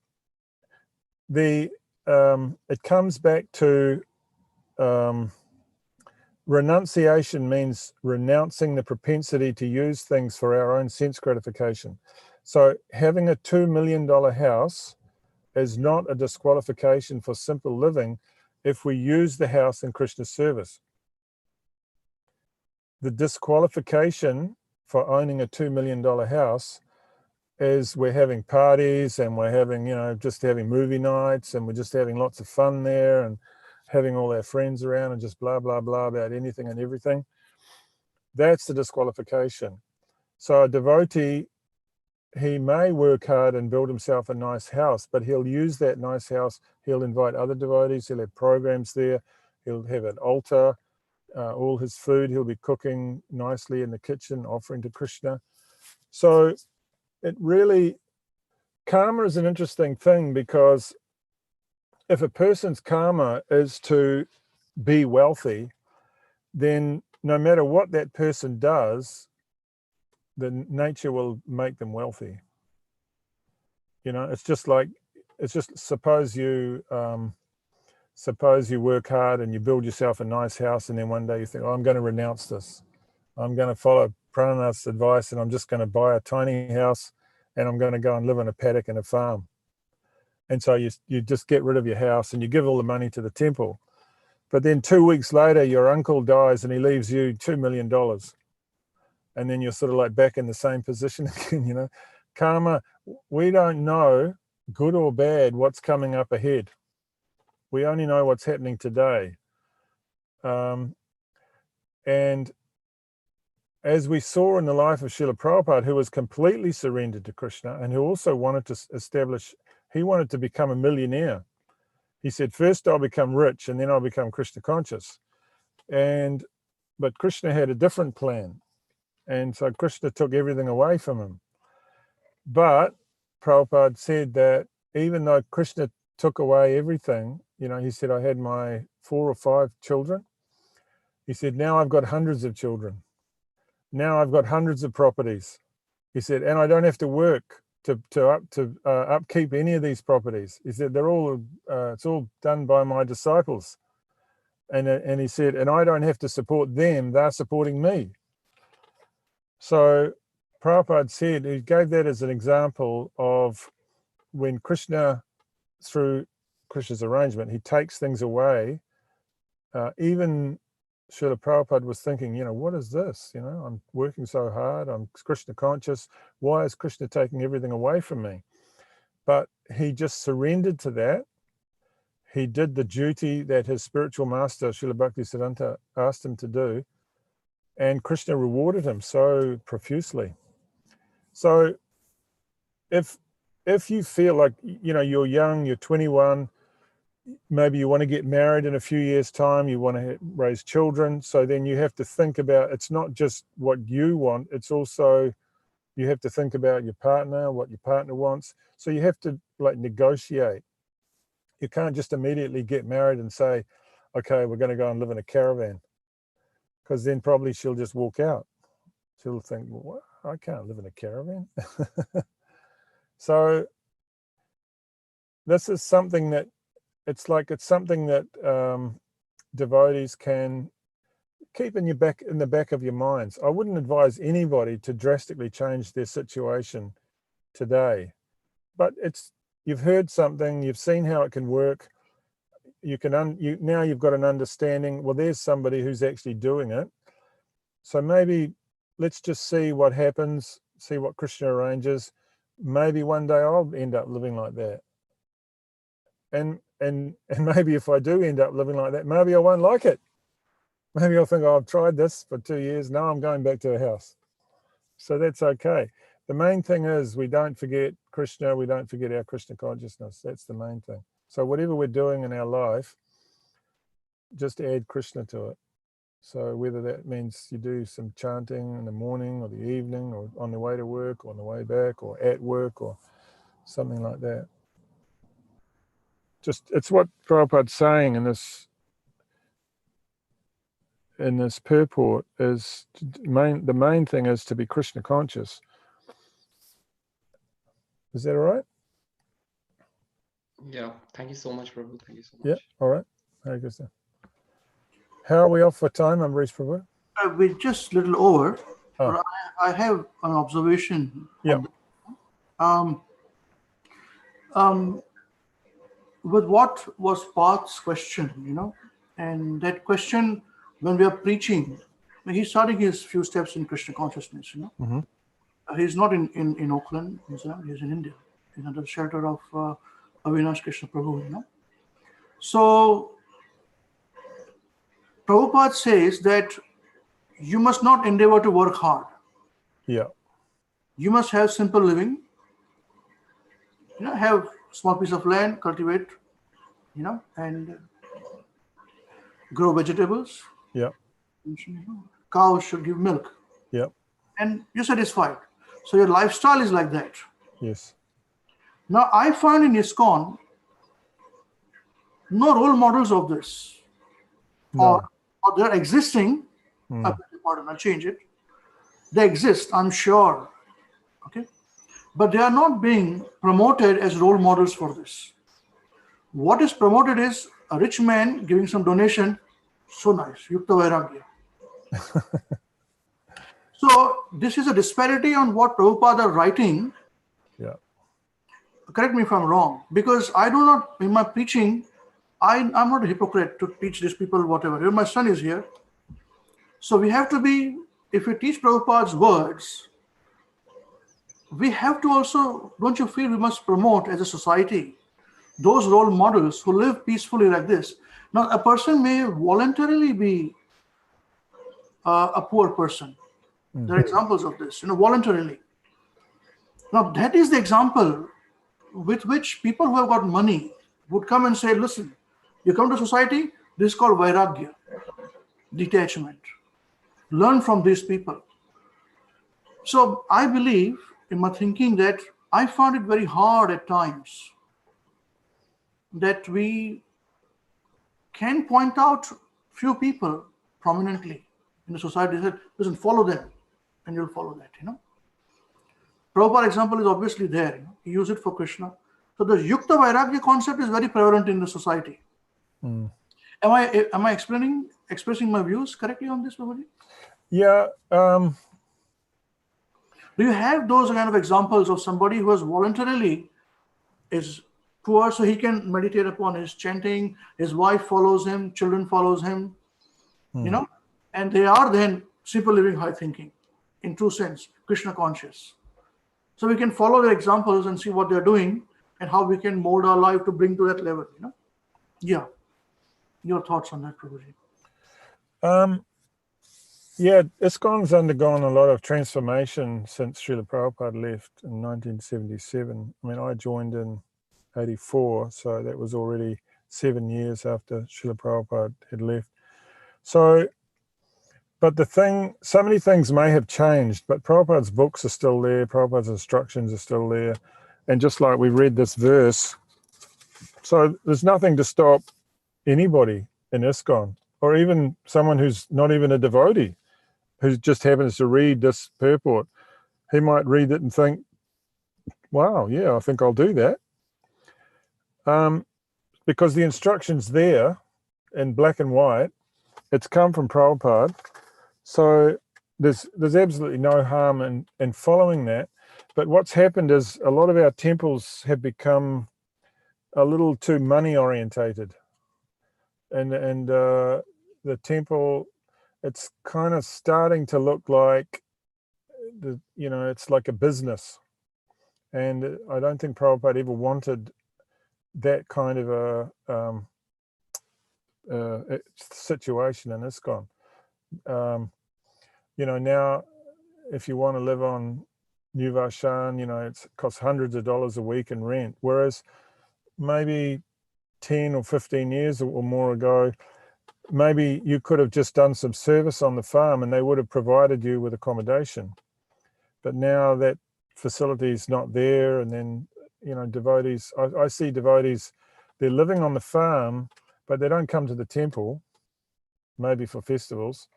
it comes back to renunciation means renouncing the propensity to use things for our own sense gratification. So having a $2 million house is not a disqualification for simple living if we use the house in Krishna's service. The disqualification for owning a $2 million house is we're having parties and we're having, just having movie nights and we're just having lots of fun there and having all our friends around and just blah, blah, blah about anything and everything. That's the disqualification. So a devotee, he may work hard and build himself a nice house, but he'll use that nice house. He'll invite other devotees. He'll have programs there. He'll have an altar. All his food, he'll be cooking nicely in the kitchen, offering to Krishna. So it really, karma is an interesting thing because if a person's karma is to be wealthy, then no matter what that person does, the nature will make them wealthy. It's just suppose you work hard and you build yourself a nice house and then one day you think, oh, I'm going to renounce this. I'm going to follow Prananatha's advice and I'm just going to buy a tiny house and I'm going to go and live in a paddock and a farm. And so you just get rid of your house and you give all the money to the temple. But then 2 weeks later, your uncle dies and he leaves you $2 million. And then you're sort of like back in the same position again, Karma, we don't know, good or bad, what's coming up ahead. We only know what's happening today. And as we saw in the life of Srila Prabhupada, who was completely surrendered to Krishna and who also wanted to he wanted to become a millionaire. He said, first I'll become rich and then I'll become Krishna conscious. But Krishna had a different plan. And so Krishna took everything away from him. But Prabhupada said that even though Krishna took away everything, he said, I had my 4 or 5 children. He said, now I've got hundreds of children. Now I've got hundreds of properties. He said, and I don't have to work to upkeep any of these properties. He said, they're all it's all done by my disciples. And he said, and I don't have to support them, they're supporting me. So Prabhupada said, he gave that as an example of when Krishna, through Krishna's arrangement, he takes things away. Even Srila Prabhupada was thinking, what is this? I'm working so hard, I'm Krishna conscious. Why is Krishna taking everything away from me? But he just surrendered to that. He did the duty that his spiritual master, Srila Bhaktisiddhanta, asked him to do. And Krishna rewarded him so profusely. So if you feel like, you're young, you're 21, maybe you want to get married in a few years' time, you want to raise children, so then you have to think about, it's not just what you want, it's also, you have to think about your partner, what your partner wants. So you have to negotiate. You can't just immediately get married and say, okay, we're going to go and live in a caravan, because then probably she'll just walk out. She'll think, well, I can't live in a caravan. So this is something that it's something that devotees can keep in the back of your minds. I wouldn't advise anybody to drastically change their situation today, but you've heard something, you've seen how it can work. Now you've got an understanding. Well, there's somebody who's actually doing it. So maybe let's just see what happens, see what Krishna arranges. Maybe one day I'll end up living like that. And maybe if I do end up living like that, maybe I won't like it. Maybe I'll think, I've tried this for 2 years, now I'm going back to the house. So that's okay. The main thing is we don't forget Krishna, we don't forget our Krishna consciousness. That's the main thing. So whatever we're doing in our life, just add Krishna to it. So whether that means you do some chanting in the morning or the evening or on the way to work or on the way back or at work or something like that. It's what Prabhupada's saying in this purport is the main thing is to be Krishna conscious. Is that all right? Yeah. Thank you so much, Prabhu. Thank you so much. Yeah. All right. Hare Krishna. How are we off for time, Amrish Prabhu? We're just a little over. Oh. But I have an observation. Yeah. With what was Parth's question, and that question, when we are preaching, he's starting his few steps in Krishna consciousness, Mm-hmm. He's not in Auckland, he's in India. He's under the shelter of Avinash Krishna Prabhu, So Prabhupada says that you must not endeavor to work hard. Yeah. You must have simple living, have small piece of land, cultivate, and grow vegetables. Yeah. Cows should give milk. Yeah. And you're satisfied. So your lifestyle is like that. Yes. Now I find in ISKCON no role models of this. No. Or they're existing. I beg your pardon, I'll change it. They exist, I'm sure. Okay. But they are not being promoted as role models for this. What is promoted is a rich man giving some donation. So nice. Yukta Vairagya. So this is a disparity on what Prabhupada are writing. Yeah. Correct me if I'm wrong, because I do not, in my preaching, I'm not a hypocrite to teach these people whatever. Here my son is here. So we have to be, if we teach Prabhupada's words, we have to also, don't you feel we must promote as a society those role models who live peacefully like this? Now, a person may voluntarily be a poor person. There are examples of this, voluntarily. Now, that is the example with which people who have got money would come and say, listen, you come to society, this is called Vairagya, detachment. Learn from these people. So I believe in my thinking that I found it very hard at times that we can point out few people prominently in the society, said, listen, follow them, and you'll follow that, Prabhupada example is obviously there. He used it for Krishna. So the Yukta Vairagya concept is very prevalent in the society. Mm. Am I expressing my views correctly on this, Prabhuji? Yeah. Do you have those kind of examples of somebody who has voluntarily is poor, so he can meditate upon his chanting, his wife follows him, children follows him, and they are then simple living, high thinking, in true sense, Krishna conscious. So we can follow their examples and see what they're doing and how we can mold our life to bring to that level, Yeah. Your thoughts on that, Prabhuji? Yeah, ISKCON's undergone a lot of transformation since Srila Prabhupada left in 1977. I mean, I joined in 84, so that was already 7 years after Srila Prabhupada had left. So, but so many things may have changed, but Prabhupada's books are still there, Prabhupada's instructions are still there. And just like we read this verse, so there's nothing to stop anybody in ISKCON, or even someone who's not even a devotee, who just happens to read this purport. He might read it and think, wow, yeah, I think I'll do that. Because the instruction's there in black and white, it's come from Prabhupada. So there's absolutely no harm in following that. But what's happened is a lot of our temples have become a little too money orientated. And the temple, it's kind of starting to look like it's like a business. And I don't think Prabhupada ever wanted that kind of a situation in ISKCON. Now if you want to live on New Varshan, it costs hundreds of dollars a week in rent, whereas maybe 10 or 15 years or more ago, maybe you could have just done some service on the farm and they would have provided you with accommodation. But now that facility is not there, and then devotees, I see devotees, they're living on the farm, but they don't come to the temple, maybe for festivals.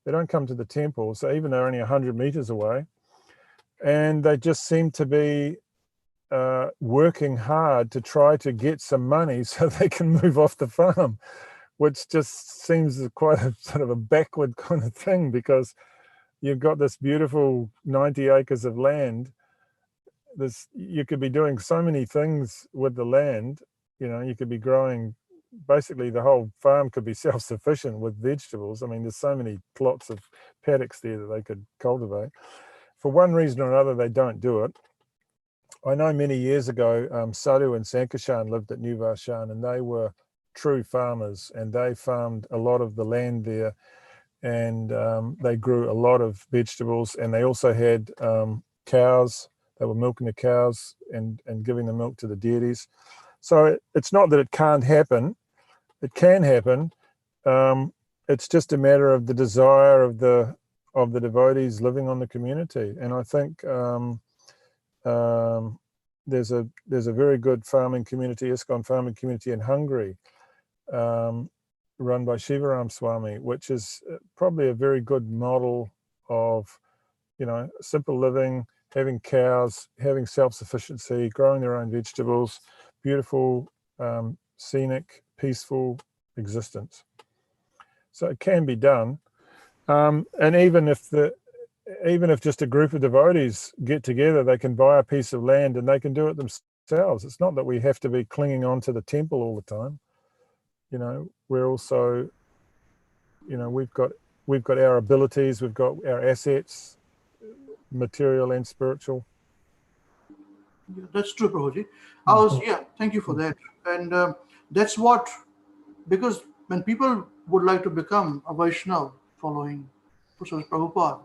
They don't come to the temple, so even they're only 100 meters away, and they just seem to be working hard to try to get some money so they can move off the farm, which just seems quite a sort of a backward kind of thing, because you've got this beautiful 90 acres of land. You could be doing so many things with the land. You could be growing, basically the whole farm could be self-sufficient with vegetables. I mean, there's so many plots of paddocks there that they could cultivate. For one reason or another, they don't do it. I know many years ago, Sadhu and Sankashan lived at New Varshan, and they were true farmers, and they farmed a lot of the land there, and they grew a lot of vegetables, and they also had cows. They were milking the cows and giving the milk to the deities. So it's not that it can't happen. It can happen. It's just a matter of the desire of the devotees living on the community. And I think there's a very good farming community, ISKCON farming community in Hungary, run by Shivaram Swami, which is probably a very good model of simple living, having cows, having self-sufficiency, growing their own vegetables, beautiful, scenic, peaceful existence. So it can be done, and even if just a group of devotees get together, they can buy a piece of land and they can do it themselves. It's not that we have to be clinging on to the temple all the time. We're also, we've got our abilities, we've got our assets, material and spiritual. Yeah, that's true, Prabhuji. Thank you for that. And that's what, because when people would like to become a Vaishnava following Prabhupada,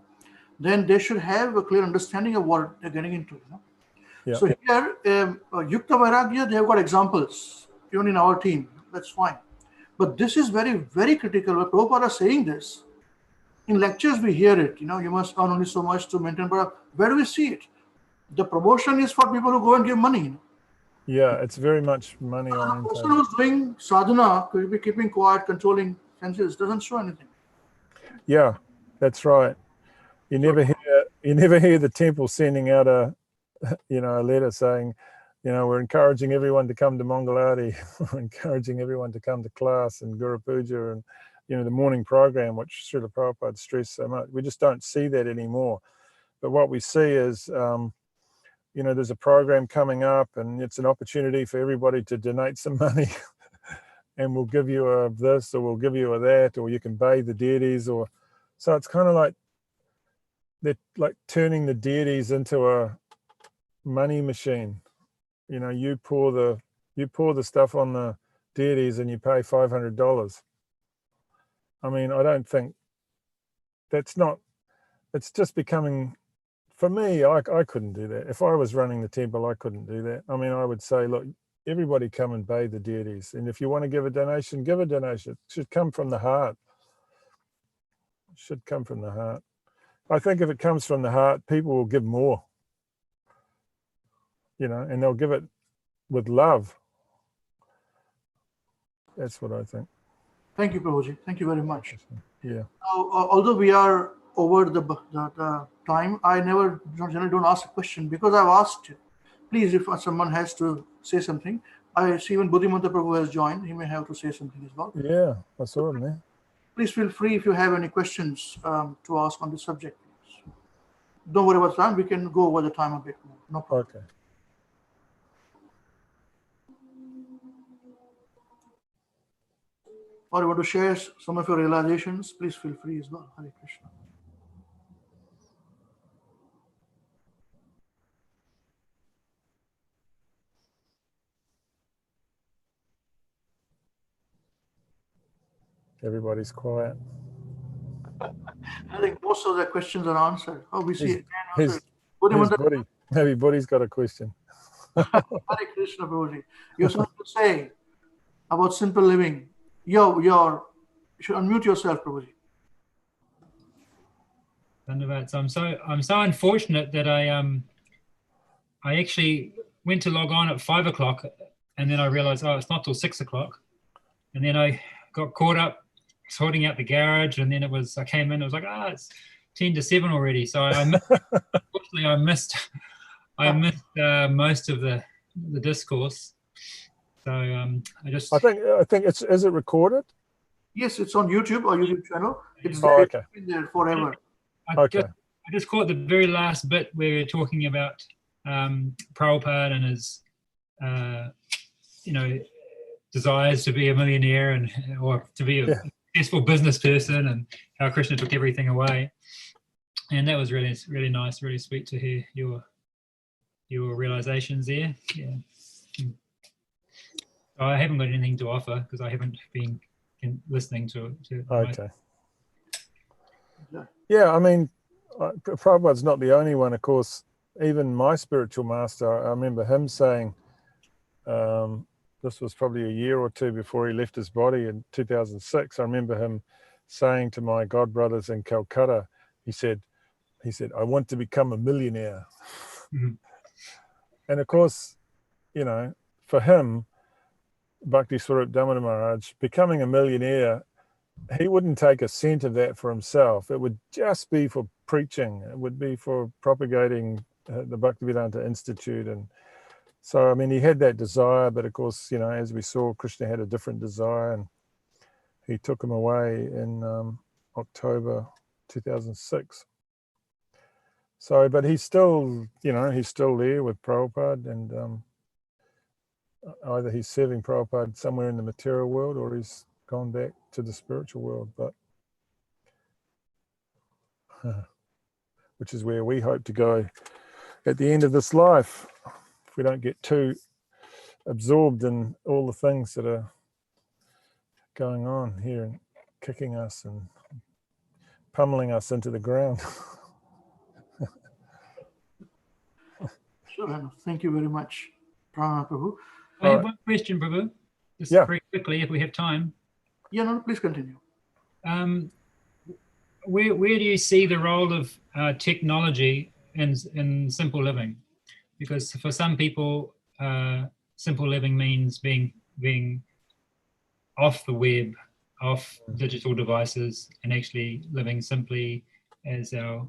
then they should have a clear understanding of what they're getting into. Yeah. So here, Yukta Vairagya, they have got examples, even in our team. That's fine. But this is very, very critical. When Prabhupada is saying this, in lectures we hear it, you must earn only so much to maintain. But where do we see it? The promotion is for people who go and give money. Yeah, it's very much money The person oriented. who's doing sadhana, could be keeping quiet, controlling senses, doesn't show anything. Yeah, that's right. You never hear the temple sending out a letter saying, we're encouraging everyone to come to Mangalati, we're encouraging everyone to come to class and Guru Puja and the morning program, which Srila Prabhupada stressed so much. We just don't see that anymore. But what we see is there's a program coming up and it's an opportunity for everybody to donate some money and we'll give you a this or we'll give you a that, or you can bathe the deities, or so it's kind of like they're like turning the deities into a money machine. You pour the stuff on the deities and you pay $500. I mean, I don't think it's just becoming, for me, I couldn't do that. If I was running the temple, I couldn't do that. I mean, I would say, look, everybody come and bathe the deities. And if you want to give a donation, give a donation. It should come from the heart. It should come from the heart. I think if it comes from the heart, people will give more, and they'll give it with love. That's what I think. Thank you, Prabhuji. Thank you very much. Yeah. Now, although we are over the time, I generally don't ask a question because I've asked. Please, if someone has to say something, I see even Buddhimanta Prabhu has joined. He may have to say something as well. Yeah, I saw him there. Please feel free if you have any questions to ask on this subject. Please. Don't worry about time. We can go over the time a bit more. No problem. Okay. Or you want to share some of your realizations, please feel free as well. Hare Krishna. Everybody's quiet. I think most of the questions are answered. Oh, we see it. His Buddy. Maybe Buddy's got a question. Hare Krishna, Prabhuji. You have something to say about simple living. You should unmute yourself, Prabhuji. So I'm so unfortunate that I actually went to log on at 5 o'clock and then I realized, it's not till 6 o'clock. And then I got caught up sorting out the garage, and then I came in, it was like, it's 10 to 7 already. So unfortunately I missed most of the discourse. So I think is it recorded? Yes, it's on YouTube or YouTube channel. It's okay. Been there forever. I just caught the very last bit where we were talking about Prabhupada and his desires to be a millionaire or to be a successful business person, and how Krishna took everything away. And that was really, really nice, really sweet to hear your realizations there. Yeah. I haven't got anything to offer because I haven't been listening to okay. Yeah, I mean, Prabhupada's not the only one, of course. Even my spiritual master, I remember him saying, this was probably a year or two before he left his body in 2006. I remember him saying to my godbrothers in Calcutta, he said, I want to become a millionaire. Mm-hmm. And of course, for him, Bhakti Swarup Damodar Maharaj, becoming a millionaire, he wouldn't take a cent of that for himself. It would just be for preaching. It would be for propagating the Bhaktivedanta Institute. And so, I mean, he had that desire, but of course, as we saw, Krishna had a different desire, and he took him away in October 2006. So, but he's still, he's still there with Prabhupada, and either he's serving Prabhupada somewhere in the material world or he's gone back to the spiritual world, but which is where we hope to go at the end of this life, if we don't get too absorbed in all the things that are going on here and kicking us and pummeling us into the ground. Sure, thank you very much, Prananatha Prabhu. I have one question, Prabhu, just very quickly, if we have time. Yeah, no, please continue. Where do you see the role of technology in simple living? Because for some people, simple living means being off the web, off digital devices, and actually living simply as our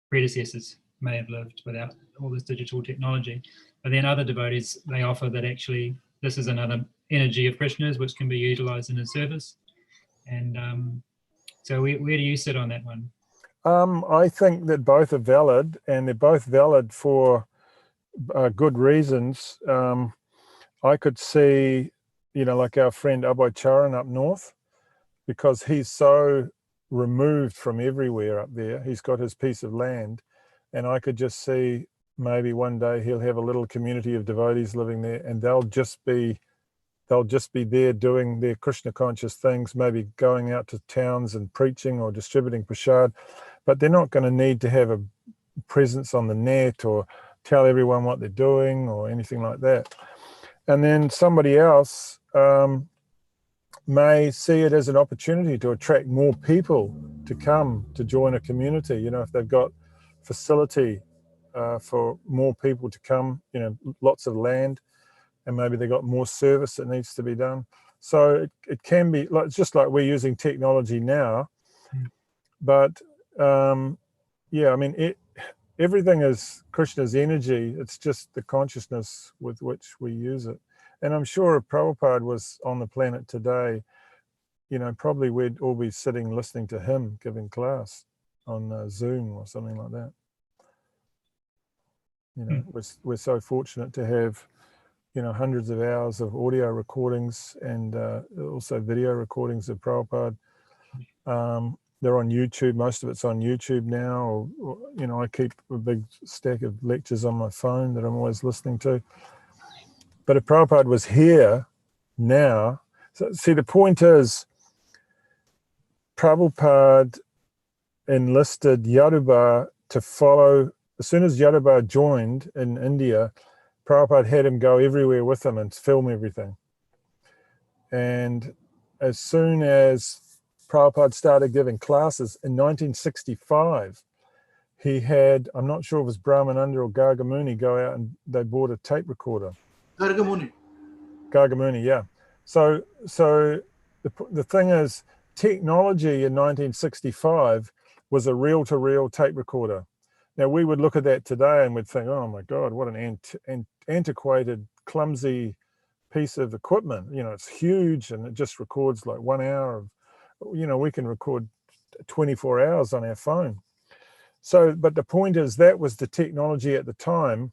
predecessors may have lived without all this digital technology. But then other devotees, they offer that actually this is another energy of Krishna's which can be utilized in his service. And so where do you sit on that one? I think that both are valid, and they're both valid for good reasons. I could see, like our friend Abhay Charan up north, because he's so removed from everywhere up there. He's got his piece of land, and I could just see maybe one day he'll have a little community of devotees living there, and they'll just be there doing their Krishna conscious things, maybe going out to towns and preaching or distributing prasad, but they're not going to need to have a presence on the net or tell everyone what they're doing or anything like that. And then somebody else may see it as an opportunity to attract more people to come to join a community. If they've got facility for more people to come, lots of land, and maybe they've got more service that needs to be done. So it can be like, just like we're using technology now, but everything is Krishna's energy. It's just the consciousness with which we use it. And I'm sure if Prabhupada was on the planet today, probably we'd all be sitting listening to him giving class on Zoom or something like that. We're so fortunate to have, hundreds of hours of audio recordings and also video recordings of Prabhupada. They're on YouTube. Most of it's on YouTube now. Or I keep a big stack of lectures on my phone that I'm always listening to. But if Prabhupada was here now, so see, the point is, Prabhupada enlisted Yaduba to follow. As soon as Yaduba joined in India, Prabhupada had him go everywhere with him and film everything. And as soon as Prabhupada started giving classes in 1965, he had, I'm not sure if it was Brahmananda or Gargamuni, go out and they bought a tape recorder. Gargamuni, yeah. So the thing is, technology in 1965 was a reel-to-reel tape recorder. Now, we would look at that today and we'd think, oh my God, what an antiquated, clumsy piece of equipment. It's huge and it just records like 1 hour of, we can record 24 hours on our phone. So, but the point is, that was the technology at the time,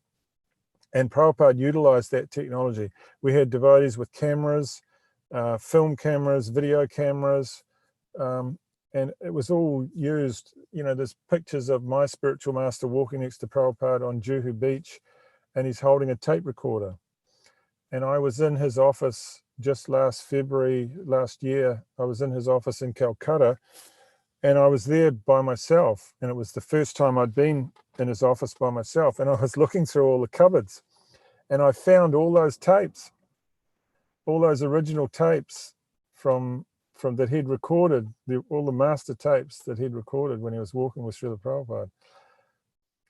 and Prabhupada utilized that technology. We had devotees with cameras, film cameras, video cameras, and it was all used. There's pictures of my spiritual master walking next to Prabhupada on Juhu Beach, and he's holding a tape recorder. And I was in his office just last year, I was in his office in Calcutta, and I was there by myself. And it was the first time I'd been in his office by myself. And I was looking through all the cupboards, and I found all those tapes, all those original tapes from that he'd recorded, all the master tapes that he'd recorded when he was walking with Srila Prabhupada.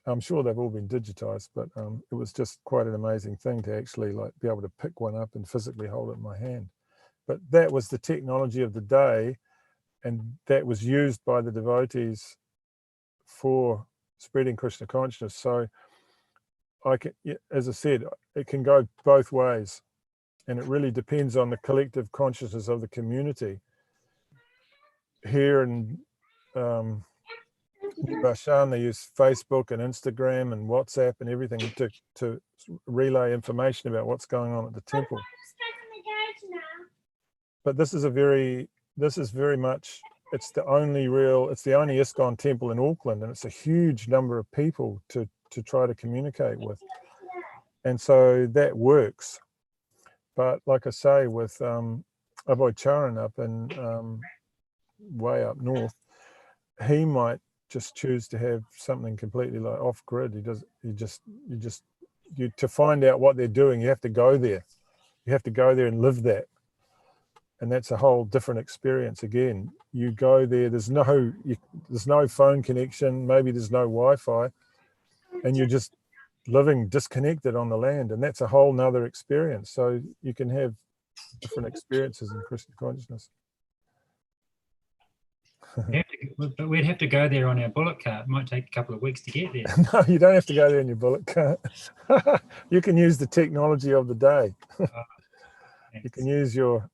I'm sure they've all been digitized, but it was just quite an amazing thing to actually be able to pick one up and physically hold it in my hand. But that was the technology of the day, and that was used by the devotees for spreading Krishna consciousness. So as I said, it can go both ways, and it really depends on the collective consciousness of the community. Here in Bashan, they use Facebook and Instagram and WhatsApp and everything to relay information about what's going on at the temple. But this is very much, it's the only ISKCON temple in Auckland, and it's a huge number of people to try to communicate with. And so that works. But like I say, with Abhay Charan up in way up north, he might just choose to have something completely like off grid. To find out what they're doing, you have to go there. You have to go there and live that. And that's a whole different experience again. You go there, there's no phone connection, maybe there's no Wi-Fi, and you're just living disconnected on the land, and that's a whole nother experience. So you can have different experiences in Krishna consciousness. But we'd have to go there on our bullock cart. It might take a couple of weeks to get there. No, you don't have to go there in your bullock cart. You can use the technology of the day. You can use your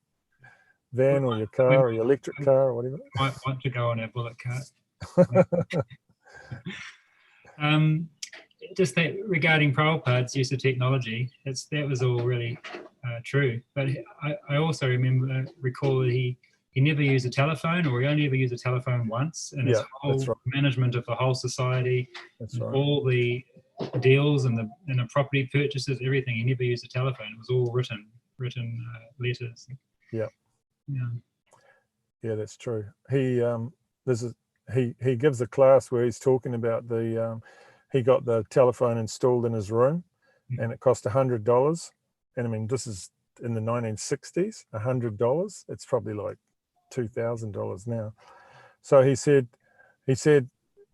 van or your car or your electric car or whatever. Might want to go on our bullock cart. Just that regarding Prabhupada's use of technology, that was all really true. But I also recall that he never used a telephone, or he only ever used a telephone once, and his whole management of the whole society, all the deals and the property purchases, everything, he never used a telephone. It was all written letters. Yeah, that's true. He he gives a class where he's talking about he got the telephone installed in his room, and it cost $100. And I mean, this is in the 1960s. $100. It's probably like $2,000 now. So he said,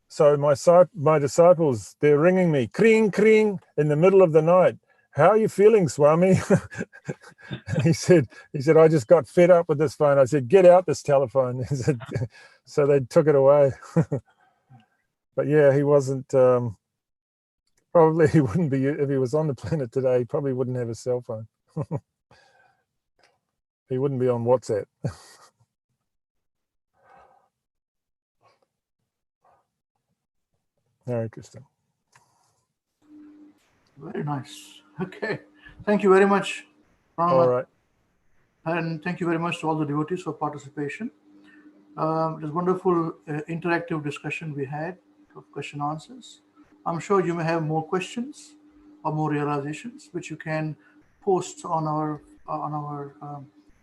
so my disciples, they're ringing me, kring, kring, in the middle of the night. How are you feeling, Swami? he said, I just got fed up with this phone. I said, get out this telephone. He said, so they took it away. But yeah, he wasn't, probably he wouldn't be, if he was on the planet today, he probably wouldn't have a cell phone. He wouldn't be on WhatsApp. Hare Krishna. Very nice. Okay. Thank you very much, Prananatha. All right. And thank you very much to all the devotees for participation. It was a wonderful interactive discussion we had of question answers. I'm sure you may have more questions or more realizations, which you can post on our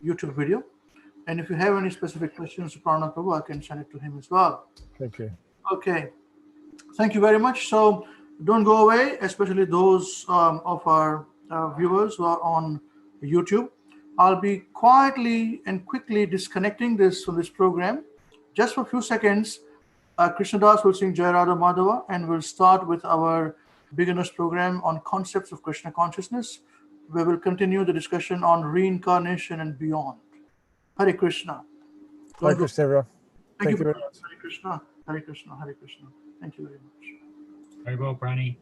YouTube video. And if you have any specific questions to Prananatha Prabhu, I can send it to him as well. Thank you. Okay. Thank you very much. So don't go away, especially those of our viewers who are on YouTube. I'll be quietly and quickly disconnecting this from this program. Just for a few seconds, Krishna Das will sing Jai Radha Madhava, and we'll start with our beginners program on concepts of Krishna consciousness. We will continue the discussion on reincarnation and beyond. Hare Krishna. Hare Krishna, everyone. Thank you very much. Hare Krishna. Hare Krishna. Hare Krishna. Thank you very much. Very well, Brani.